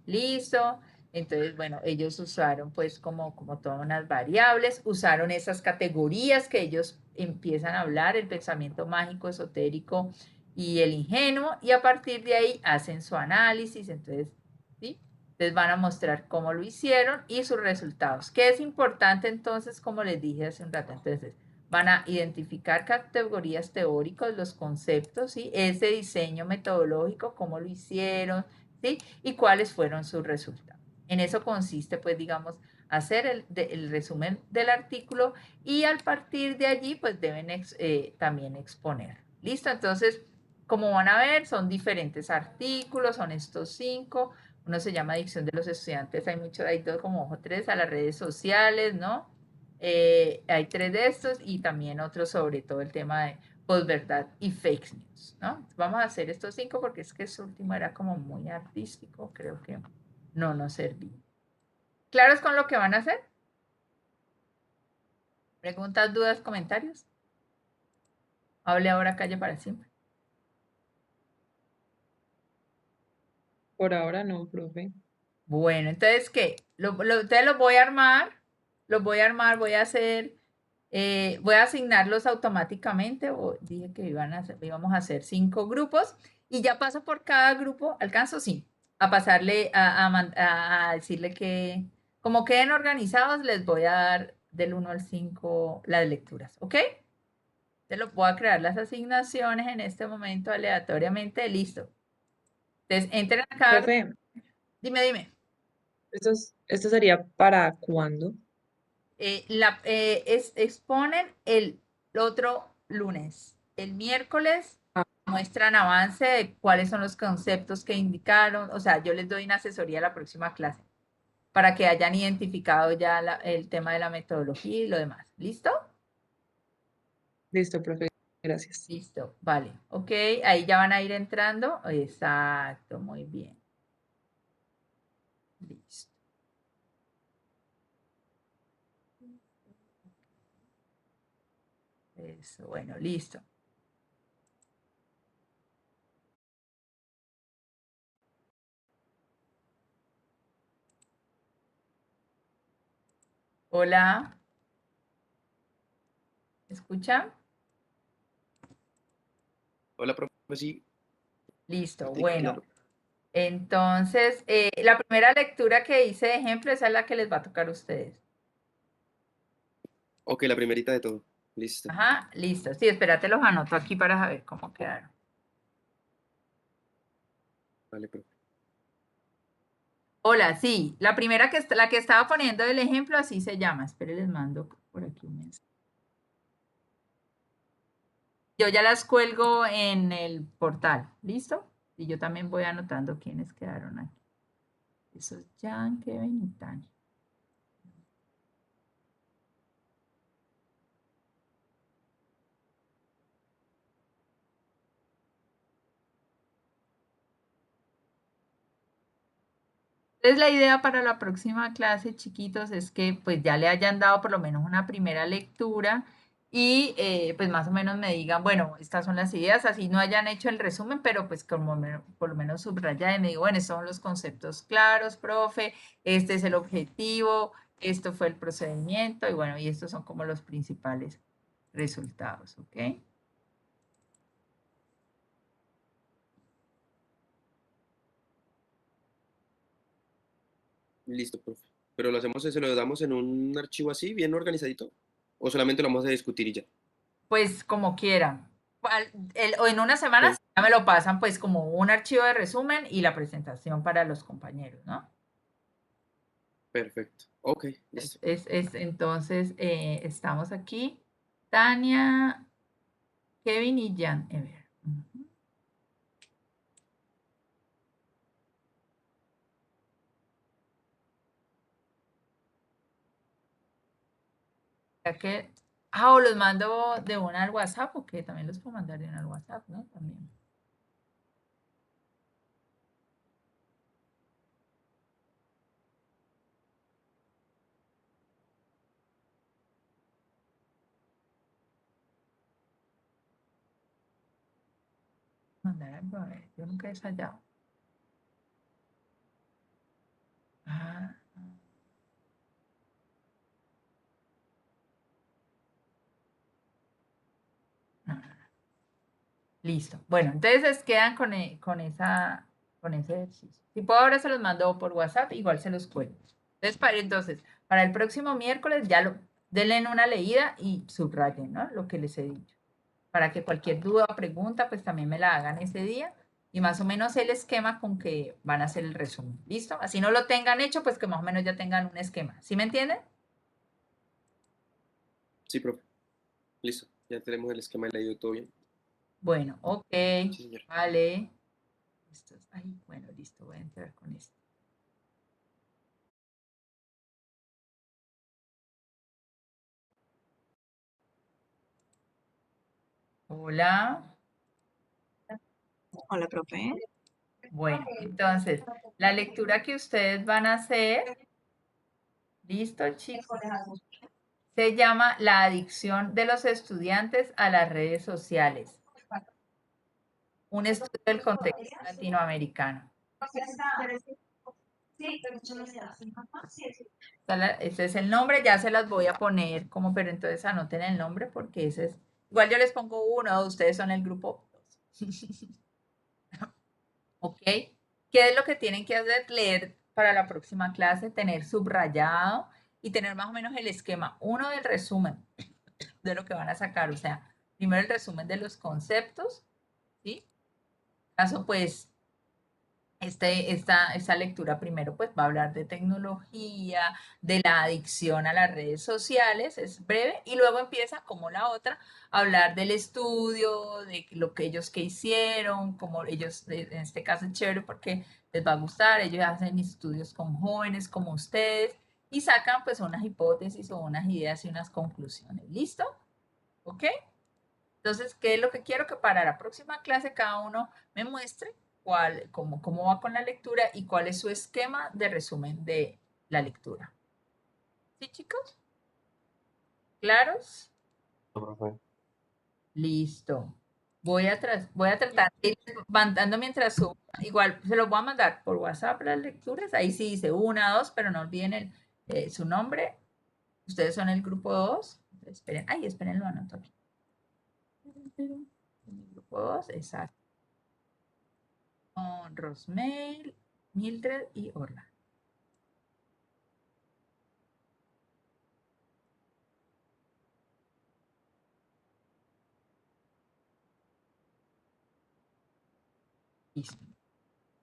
Listo. Entonces, bueno, ellos usaron pues como todas unas variables, usaron esas categorías que ellos empiezan a hablar, el pensamiento mágico, esotérico y el ingenuo, y a partir de ahí hacen su análisis. Entonces, ¿sí? Les van a mostrar cómo lo hicieron y sus resultados. ¿Qué es importante entonces, como les dije hace un rato? Entonces, van a identificar categorías teóricas, los conceptos, ¿sí? Ese diseño metodológico, cómo lo hicieron, ¿sí? Y cuáles fueron sus resultados. En eso consiste, pues, digamos, hacer el resumen del artículo y al partir de allí, pues, deben también exponer. ¿Listo? Entonces, como van a ver, son diferentes artículos, son estos 5. Uno se llama Adicción de los Estudiantes, hay dos, como ojo, 3 a las redes sociales, ¿no? Hay 3 de estos y también otros sobre todo el tema de posverdad y fake news, ¿no? Vamos a hacer estos 5 porque es que este último era como muy artístico, creo que no nos servía. ¿Claros con lo que van a hacer? ¿Preguntas, dudas, comentarios? Hable ahora, calle para siempre. Por ahora no, profe. Bueno, entonces, ¿qué? Entonces los voy a armar, voy a hacer, voy a asignarlos automáticamente, dije que íbamos a hacer 5 grupos, y ya paso por cada grupo, ¿alcanzo? Sí, a pasarle, a decirle que, como queden organizados, les voy a dar del 1 al 5 las lecturas, ¿ok? Te lo voy a crear las asignaciones en este momento aleatoriamente, listo. Entonces, entren a cada grupo. Profe, Dime. ¿esto sería para cuándo? Exponen el otro lunes. El miércoles Ah, muestran avance de cuáles son los conceptos que indicaron. O sea, yo les doy una asesoría a la próxima clase para que hayan identificado ya el tema de la metodología y lo demás. ¿Listo? listo, profe. Gracias. Listo, vale. Ok, ahí ya van a ir entrando. Exacto, muy bien. Listo. Eso, bueno, listo. Hola, ¿escuchan? Hola, profe, sí. Listo, Sí, bueno. claro. Entonces, la primera lectura que hice de ejemplo, esa es la que les va a tocar a ustedes. Ok, la primerita de todo. Listo. Ajá, listo. Sí, espérate, los anoto aquí para saber cómo quedaron. Vale, profe. Hola, sí, la primera la que estaba poniendo el ejemplo, así se llama. Espere, les mando por aquí un mensaje. Yo ya las cuelgo en el portal, ¿listo? Y yo también voy anotando quiénes quedaron aquí. Eso es Jan, Kevin y Tania. Entonces la idea para la próxima clase, chiquitos, es que pues ya le hayan dado por lo menos una primera lectura y pues más o menos me digan, bueno, estas son las ideas, así no hayan hecho el resumen, pero pues como por lo menos subrayar y me digo, bueno, estos son los conceptos claros, profe, este es el objetivo, esto fue el procedimiento y bueno, y estos son como los principales resultados, ¿ok? Listo, profe. Pero lo hacemos, se lo damos en un archivo así, bien organizadito. O solamente lo vamos a discutir y ya. Pues como quieran. O en una semana Per- ya me lo pasan pues como un archivo de resumen y la presentación para los compañeros, ¿no? Perfecto. Ok, listo. Entonces, estamos aquí. Tania, Kevin y Jan Ever. Ujú. Ya que, o los mando de una al WhatsApp, porque también los puedo mandar de una al WhatsApp, ¿no? También. Mandar algo, a ver, yo nunca he ensayado. Ah, Listo. Bueno, entonces quedan con ese ejercicio. Si puedo, ahora se los mando por WhatsApp, igual se los cuelgo. Entonces, para el próximo miércoles denle una leída y subrayen, ¿no? Lo que les he dicho. Para que cualquier duda o pregunta, pues también me la hagan ese día. Y más o menos el esquema con que van a hacer el resumen. ¿Listo? Así no lo tengan hecho, pues que más o menos ya tengan un esquema. ¿Sí me entienden? Sí, profe. Listo. Ya tenemos el esquema leído todo bien. Bueno, ok. Sí, señor. Vale. Bueno, listo. Voy a entrar con esto. Hola. Hola, profe. Bueno, entonces, la lectura que ustedes van a hacer, listo, chicos, se llama La adicción de los estudiantes a las redes sociales. Un estudio del contexto latinoamericano. Ese es el nombre, ya se las voy a poner como, pero entonces anoten el nombre porque ese es, igual yo les pongo uno, ustedes son el grupo 2. ¿Ok? ¿Qué es lo que tienen que hacer? Leer para la próxima clase, tener subrayado y tener más o menos el esquema. Uno del resumen de lo que van a sacar, o sea, primero el resumen de los conceptos, ¿sí? Caso, pues, esta lectura primero pues va a hablar de tecnología, de la adicción a las redes sociales, es breve, y luego empieza como la otra, a hablar del estudio, de lo que ellos que hicieron, como ellos, en este caso es chévere porque les va a gustar, ellos hacen estudios con jóvenes como ustedes y sacan pues unas hipótesis o unas ideas y unas conclusiones, ¿listo? ¿Ok? Entonces, ¿qué es lo que quiero? Que para la próxima clase cada uno me muestre cómo va con la lectura y cuál es su esquema de resumen de la lectura. ¿Sí, chicos? ¿Claros? Profe. Listo. Voy a tratar de ir mandando mientras subo. Igual se los voy a mandar por WhatsApp las lecturas. Ahí sí dice 1, 2, pero no olviden su nombre. Ustedes son el grupo 2. Esperen, esperen, lo anoto aquí. El grupo 2, exacto. Con Rosmail, Mildred y Orla. Listo.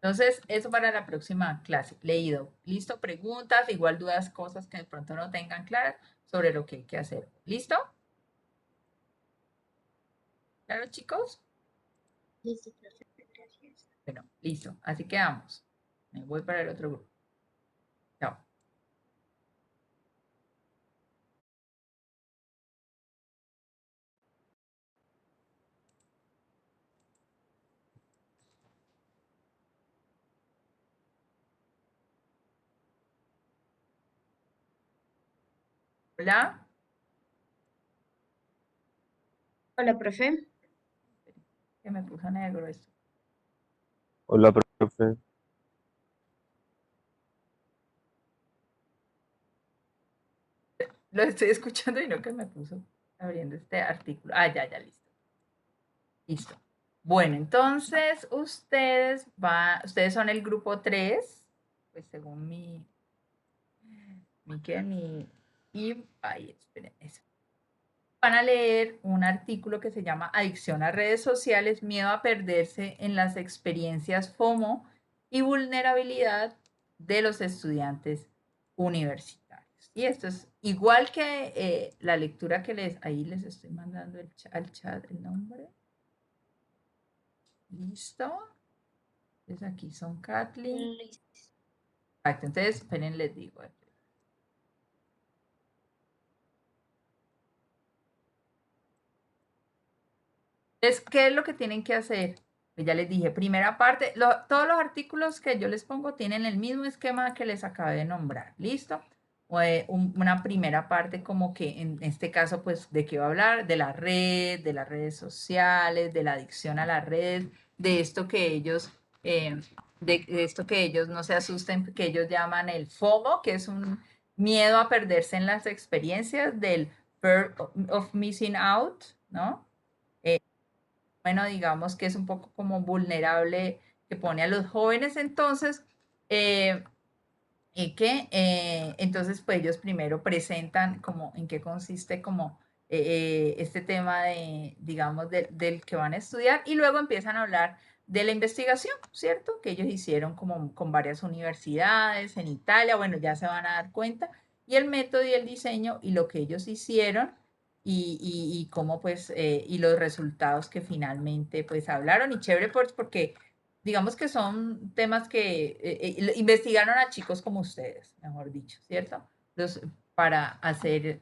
Entonces, eso para la próxima clase. Leído. Listo. Preguntas, igual dudas, cosas que de pronto no tengan claras sobre lo que hay que hacer. ¿Listo? ¿Claro, chicos? Listo, profe, gracias. Bueno, listo. Así quedamos. Me voy para el otro grupo. Chao. Hola. Hola, profe. Que me puso negro esto. Hola, profe. Lo estoy escuchando y no que me puso abriendo este artículo. Ya, listo. Listo. Bueno, entonces ustedes son el grupo 3, pues según esperen eso. Van a leer un artículo que se llama Adicción a redes sociales, miedo a perderse en las experiencias FOMO y vulnerabilidad de los estudiantes universitarios. Y esto es igual que la lectura que ahí les estoy mandando al chat el nombre. ¿Listo? Entonces aquí son Kathleen. Listo. Exacto, entonces esperen, les digo. Entonces, ¿qué es lo que tienen que hacer? Pues ya les dije, primera parte, todos los artículos que yo les pongo tienen el mismo esquema que les acabé de nombrar, ¿listo? Una primera parte como que en este caso, pues, ¿de qué va a hablar? De la red, de las redes sociales, de la adicción a la red, de esto que ellos, de esto que ellos no se asusten, que ellos llaman el FOMO, que es un miedo a perderse en las experiencias, del fear of missing out, ¿no? bueno, digamos que es un poco como vulnerable, que pone a los jóvenes. Entonces, entonces, pues ellos primero presentan como en qué consiste como este tema de, digamos, del que van a estudiar, y luego empiezan a hablar de la investigación, ¿cierto? Que ellos hicieron como con varias universidades en Italia, bueno, ya se van a dar cuenta, y el método y el diseño y lo que ellos hicieron y cómo pues, y los resultados que finalmente pues hablaron, y chévere pues porque digamos que son temas que investigaron a chicos como ustedes, mejor dicho, ¿cierto? Los, para hacer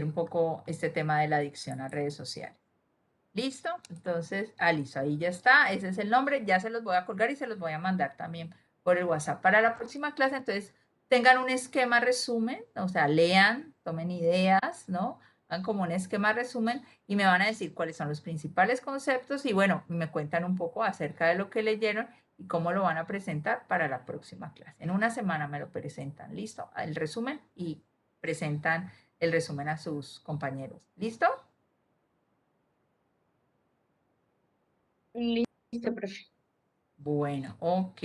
un poco este tema de la adicción a redes sociales. ¿Listo? Entonces, listo, ahí ya está, ese es el nombre, ya se los voy a colgar y se los voy a mandar también por el WhatsApp. Para la próxima clase, entonces, tengan un esquema resumen, o sea, lean, tomen ideas, ¿no? Hagan como un esquema resumen y me van a decir cuáles son los principales conceptos y bueno, me cuentan un poco acerca de lo que leyeron y cómo lo van a presentar para la próxima clase. En una semana me lo presentan, ¿listo? El resumen y presentan el resumen a sus compañeros. ¿Listo? Listo, profe. Bueno, ok,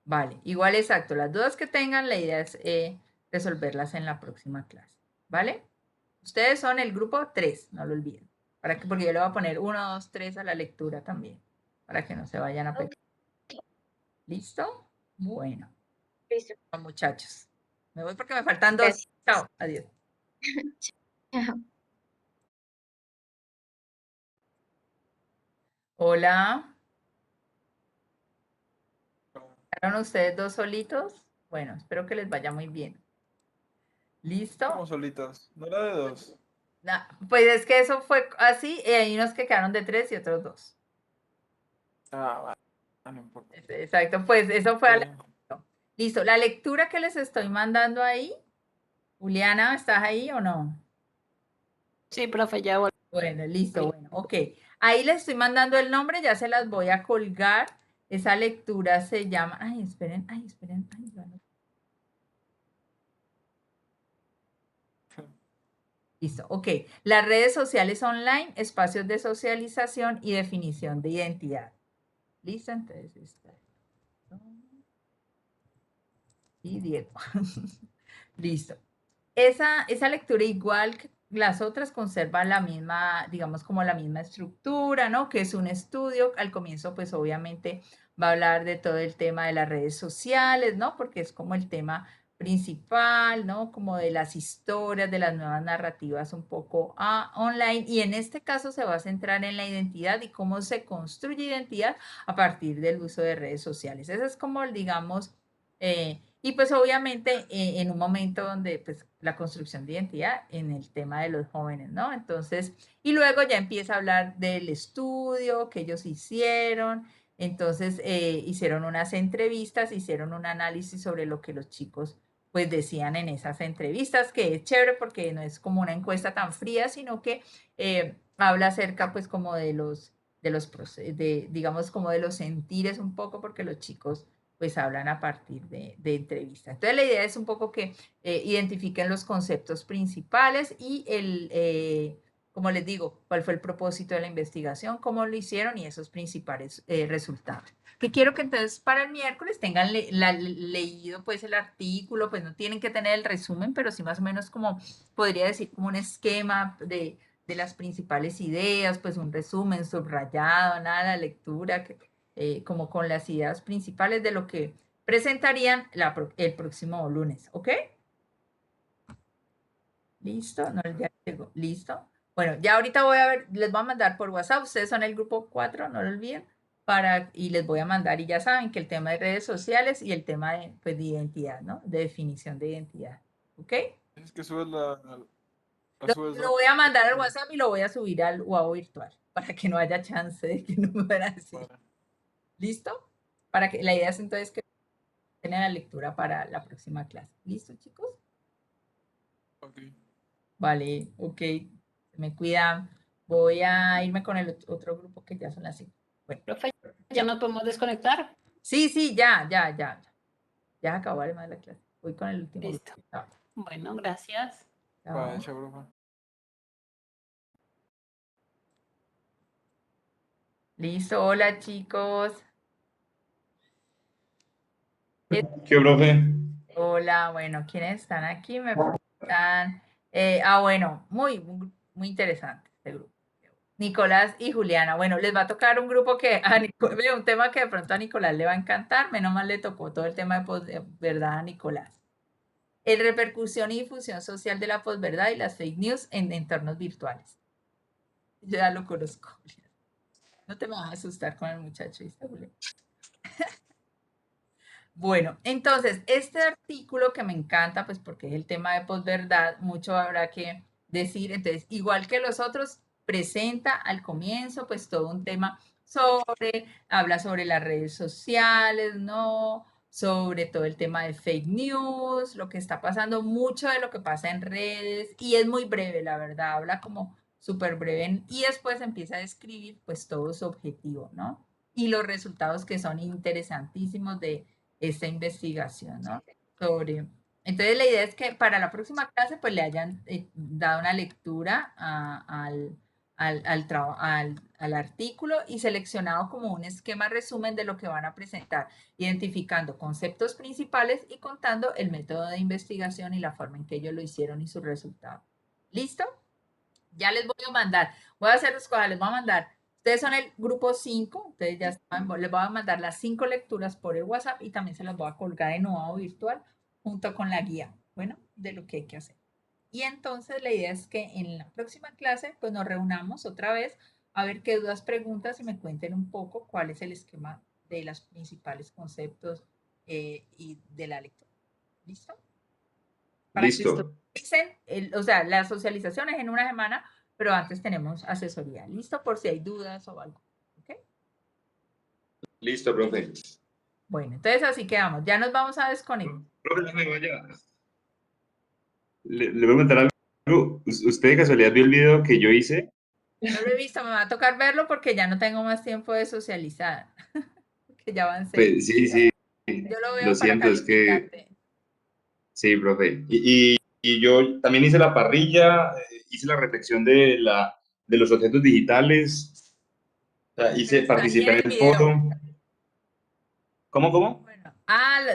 vale. Igual exacto, las dudas que tengan, la idea es resolverlas en la próxima clase, ¿vale? Ustedes son el grupo 3, no lo olviden. Porque yo le voy a poner 1, 2, 3 a la lectura también, para que no se vayan a pegar. ¿Listo? Bueno, Listo. muchachos. Me voy porque me faltan 2. Gracias. Chao, adiós. Chao. Hola. ¿Quedaron ustedes 2 solitos? Bueno, espero que les vaya muy bien. ¿Listo? Como solitos, no era de 2. Pues es que eso fue así, y hay unos que quedaron de 3 y otros 2. Ah, no importa. Exacto, pues eso fue Está bien. Listo, la lectura que les estoy mandando ahí, Juliana, ¿estás ahí o no? Sí, profe, ya volví. Bueno, listo, bueno, ok. Ahí les estoy mandando el nombre, ya se las voy a colgar. Esa lectura se llama, esperen, ya no. Listo, ok. Las redes sociales online, espacios de socialización y definición de identidad. ¿Listo? Entonces, está. Y Diego. Listo. Esa lectura, igual que las otras, conserva la misma, digamos, como la misma estructura, ¿no? Que es un estudio. Al comienzo, pues obviamente va a hablar de todo el tema de las redes sociales, ¿no? Porque es como el tema principal, ¿no? Como de las historias, de las nuevas narrativas un poco online. Y en este caso se va a centrar en la identidad y cómo se construye identidad a partir del uso de redes sociales. Ese es como, digamos, y pues obviamente en un momento donde pues la construcción de identidad en el tema de los jóvenes, ¿no? Entonces, y luego ya empieza a hablar del estudio que ellos hicieron, entonces hicieron unas entrevistas, hicieron un análisis sobre lo que los chicos pues decían en esas entrevistas, que es chévere porque no es como una encuesta tan fría, sino que habla acerca pues como digamos como de los sentires un poco, porque los chicos pues hablan a partir de entrevistas. Entonces la idea es un poco que identifiquen los conceptos principales y como les digo, cuál fue el propósito de la investigación, cómo lo hicieron y esos principales resultados. Que quiero que entonces para el miércoles tengan leído pues el artículo, pues no tienen que tener el resumen, pero sí más o menos como podría decir como un esquema de las principales ideas, pues un resumen subrayado, nada, la lectura, como con las ideas principales de lo que presentarían el próximo lunes, ¿ok? ¿Listo? No, ya llegó. ¿Listo? Bueno, ya ahorita voy a ver, les voy a mandar por WhatsApp, ustedes son el grupo 4, no lo olviden, y les voy a mandar, y ya saben que el tema de redes sociales y el tema de, pues, de identidad, ¿no? De definición de identidad, ¿ok? Es que subes la subes Lo voy a mandar al WhatsApp y lo voy a subir al UAO virtual, para que no haya chance de que no me van a decir. Vale. ¿Listo? Para que la idea es entonces que tengan la lectura para la próxima clase. ¿Listo, chicos? Ok. Vale, ok. Me cuidan. Voy a irme con el otro grupo que ya son las 5. Bueno, Profe, ¿ya nos podemos desconectar? sí, ya. Ya acabó además la clase. Voy con el último Listo. grupo. Chao. Bueno, gracias. Chao. Vale, chao, profe. Listo, hola chicos. ¿Qué, profe? Hola, bueno, ¿quiénes están aquí? Me preguntan. Bueno, muy interesante este grupo. Nicolás y Juliana. Bueno, les va a tocar un grupo que veo un tema que de pronto a Nicolás le va a encantar. Menos mal le tocó todo el tema de posverdad a Nicolás. El repercusión y difusión social de la posverdad y las fake news en entornos virtuales. Yo ya lo conozco, Juliana. No te me vas a asustar con el muchacho, ¿viste, Juliana? Bueno, entonces, este artículo que me encanta, pues porque es el tema de posverdad, mucho habrá que decir. Entonces, igual que los otros, presenta al comienzo, pues todo un tema habla sobre las redes sociales, ¿no? Sobre todo el tema de fake news, lo que está pasando, mucho de lo que pasa en redes, y es muy breve, la verdad, habla como súper breve, y después empieza a describir, pues, todo su objetivo, ¿no? Y los resultados que son interesantísimos de esta investigación, ¿no? Entonces la idea es que para la próxima clase pues le hayan dado una lectura al artículo y seleccionado como un esquema resumen de lo que van a presentar, identificando conceptos principales y contando el método de investigación y la forma en que ellos lo hicieron y sus resultados. ¿Listo? Ya les voy a mandar, voy a hacer les voy a mandar. Ustedes son el grupo 5, ustedes ya saben, les voy a mandar las 5 lecturas por el WhatsApp y también se las voy a colgar en Noado Virtual junto con la guía, bueno, de lo que hay que hacer. Y entonces la idea es que en la próxima clase pues nos reunamos otra vez a ver qué dudas, preguntas y me cuenten un poco cuál es el esquema de los principales conceptos y de la lectura. ¿Listo? Para que Listo. dicen, o sea, la socialización es en una semana, pero antes tenemos asesoría. ¿Listo? Por si hay dudas o algo. ¿Ok? Listo, profe. Bueno, entonces así quedamos. Ya nos vamos a desconectar. Profe, no me vaya. Le voy a comentar algo. ¿Usted de casualidad vio el video que yo hice? No lo he visto, me va a tocar verlo porque ya no tengo más tiempo de socializar. Que ya avancé. Pues, sí. Yo lo Lo veo para siento, es que calificarte. sí, profe. Y yo también hice la parrilla, hice la reflexión de los objetos digitales, o sea, Pero está ahí participé en en el el video. foro. ¿Cómo? Bueno,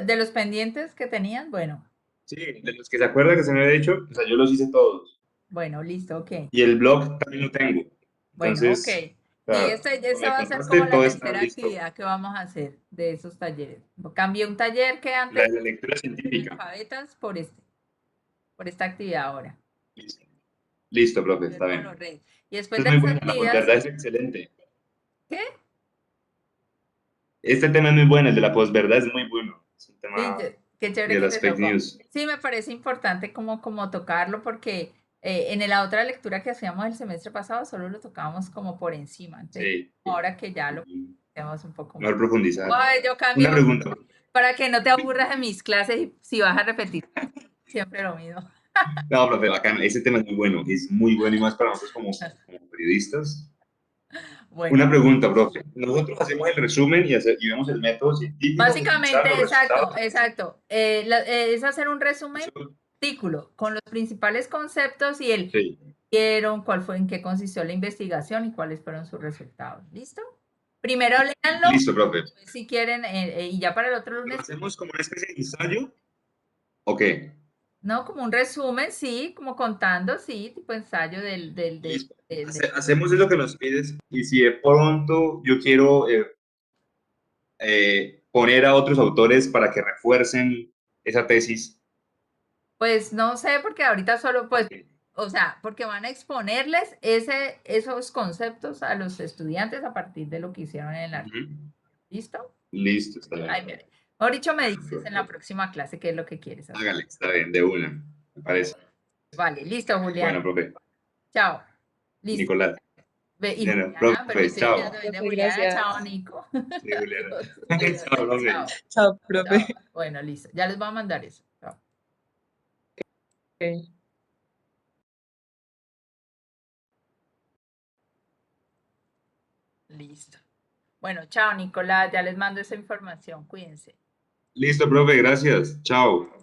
de los pendientes que tenían, bueno. Sí, de los que se acuerda que se me había dicho, o sea, yo los hice todos. Bueno, listo, ok. Y el blog también lo tengo. Bueno, ok. Entonces, o Y sea, esta me va a ser contaste, como la todo está tercera listo. actividad que vamos a hacer de esos talleres. Cambié un taller que La antes de la lectura científica. alfabetas por esta actividad ahora. Listo, profe, está bien. Y después Es de muy esa bueno, la actividad, posverdad es excelente. ¿qué? Este tema es muy bueno, el de la posverdad es muy bueno. Es un Sí, tema qué chévere de que las te fake tocó. news. Sí, me parece importante como tocarlo porque en la otra lectura que hacíamos el semestre pasado solo lo tocábamos como por encima. Entonces, Sí. ahora que ya lo tenemos un poco más. Mejor profundizar. Ay, yo cambio Una pregunta. para que no te aburras de mis clases y si vas a repetir siempre lo mismo. No, profe, bacán. Ese tema es muy bueno y más para nosotros como periodistas. Bueno, Una pregunta, profe. Nosotros hacemos el resumen y vemos el método científico, básicamente, los resultados. exacto. Es hacer un resumen artículo con los principales conceptos y el Sí. cuál fue, en qué consistió la investigación y cuáles fueron sus resultados. ¿Listo? Primero léanlo, Listo, profe. si quieren, y ya para el otro ¿Lo lunes, hacemos como una especie de ensayo? ¿O qué? ¿no? Como un resumen, sí, como contando, sí, tipo ensayo Listo. Hacemos eso que nos pides y si de pronto yo quiero poner a otros autores para que refuercen esa tesis. Pues no sé, porque ahorita solo, pues, o sea, porque van a exponerles esos conceptos a los estudiantes a partir de lo que hicieron en el artículo. ¿Listo? Listo, está bien. Ay, mejor dicho, me dices en la próxima clase qué es lo que quieres hacer. Hágale, está bien, de una, me parece. Vale, listo, Julián. Bueno, profe. Chao. Listo. Nicolás. Y Bueno, Juliana, profe, pero estoy chao. olvidando de Profe, Juliana. gracias. Chao, Nico. Sí, Juliana. Adiós. Chao, profe. Chao. Chao, profe. Chao. Bueno, listo. Ya les voy a mandar eso. Chao. Ok. Listo. Bueno, chao, Nicolás. Ya les mando esa información. Cuídense. Listo, profe, gracias. Chao.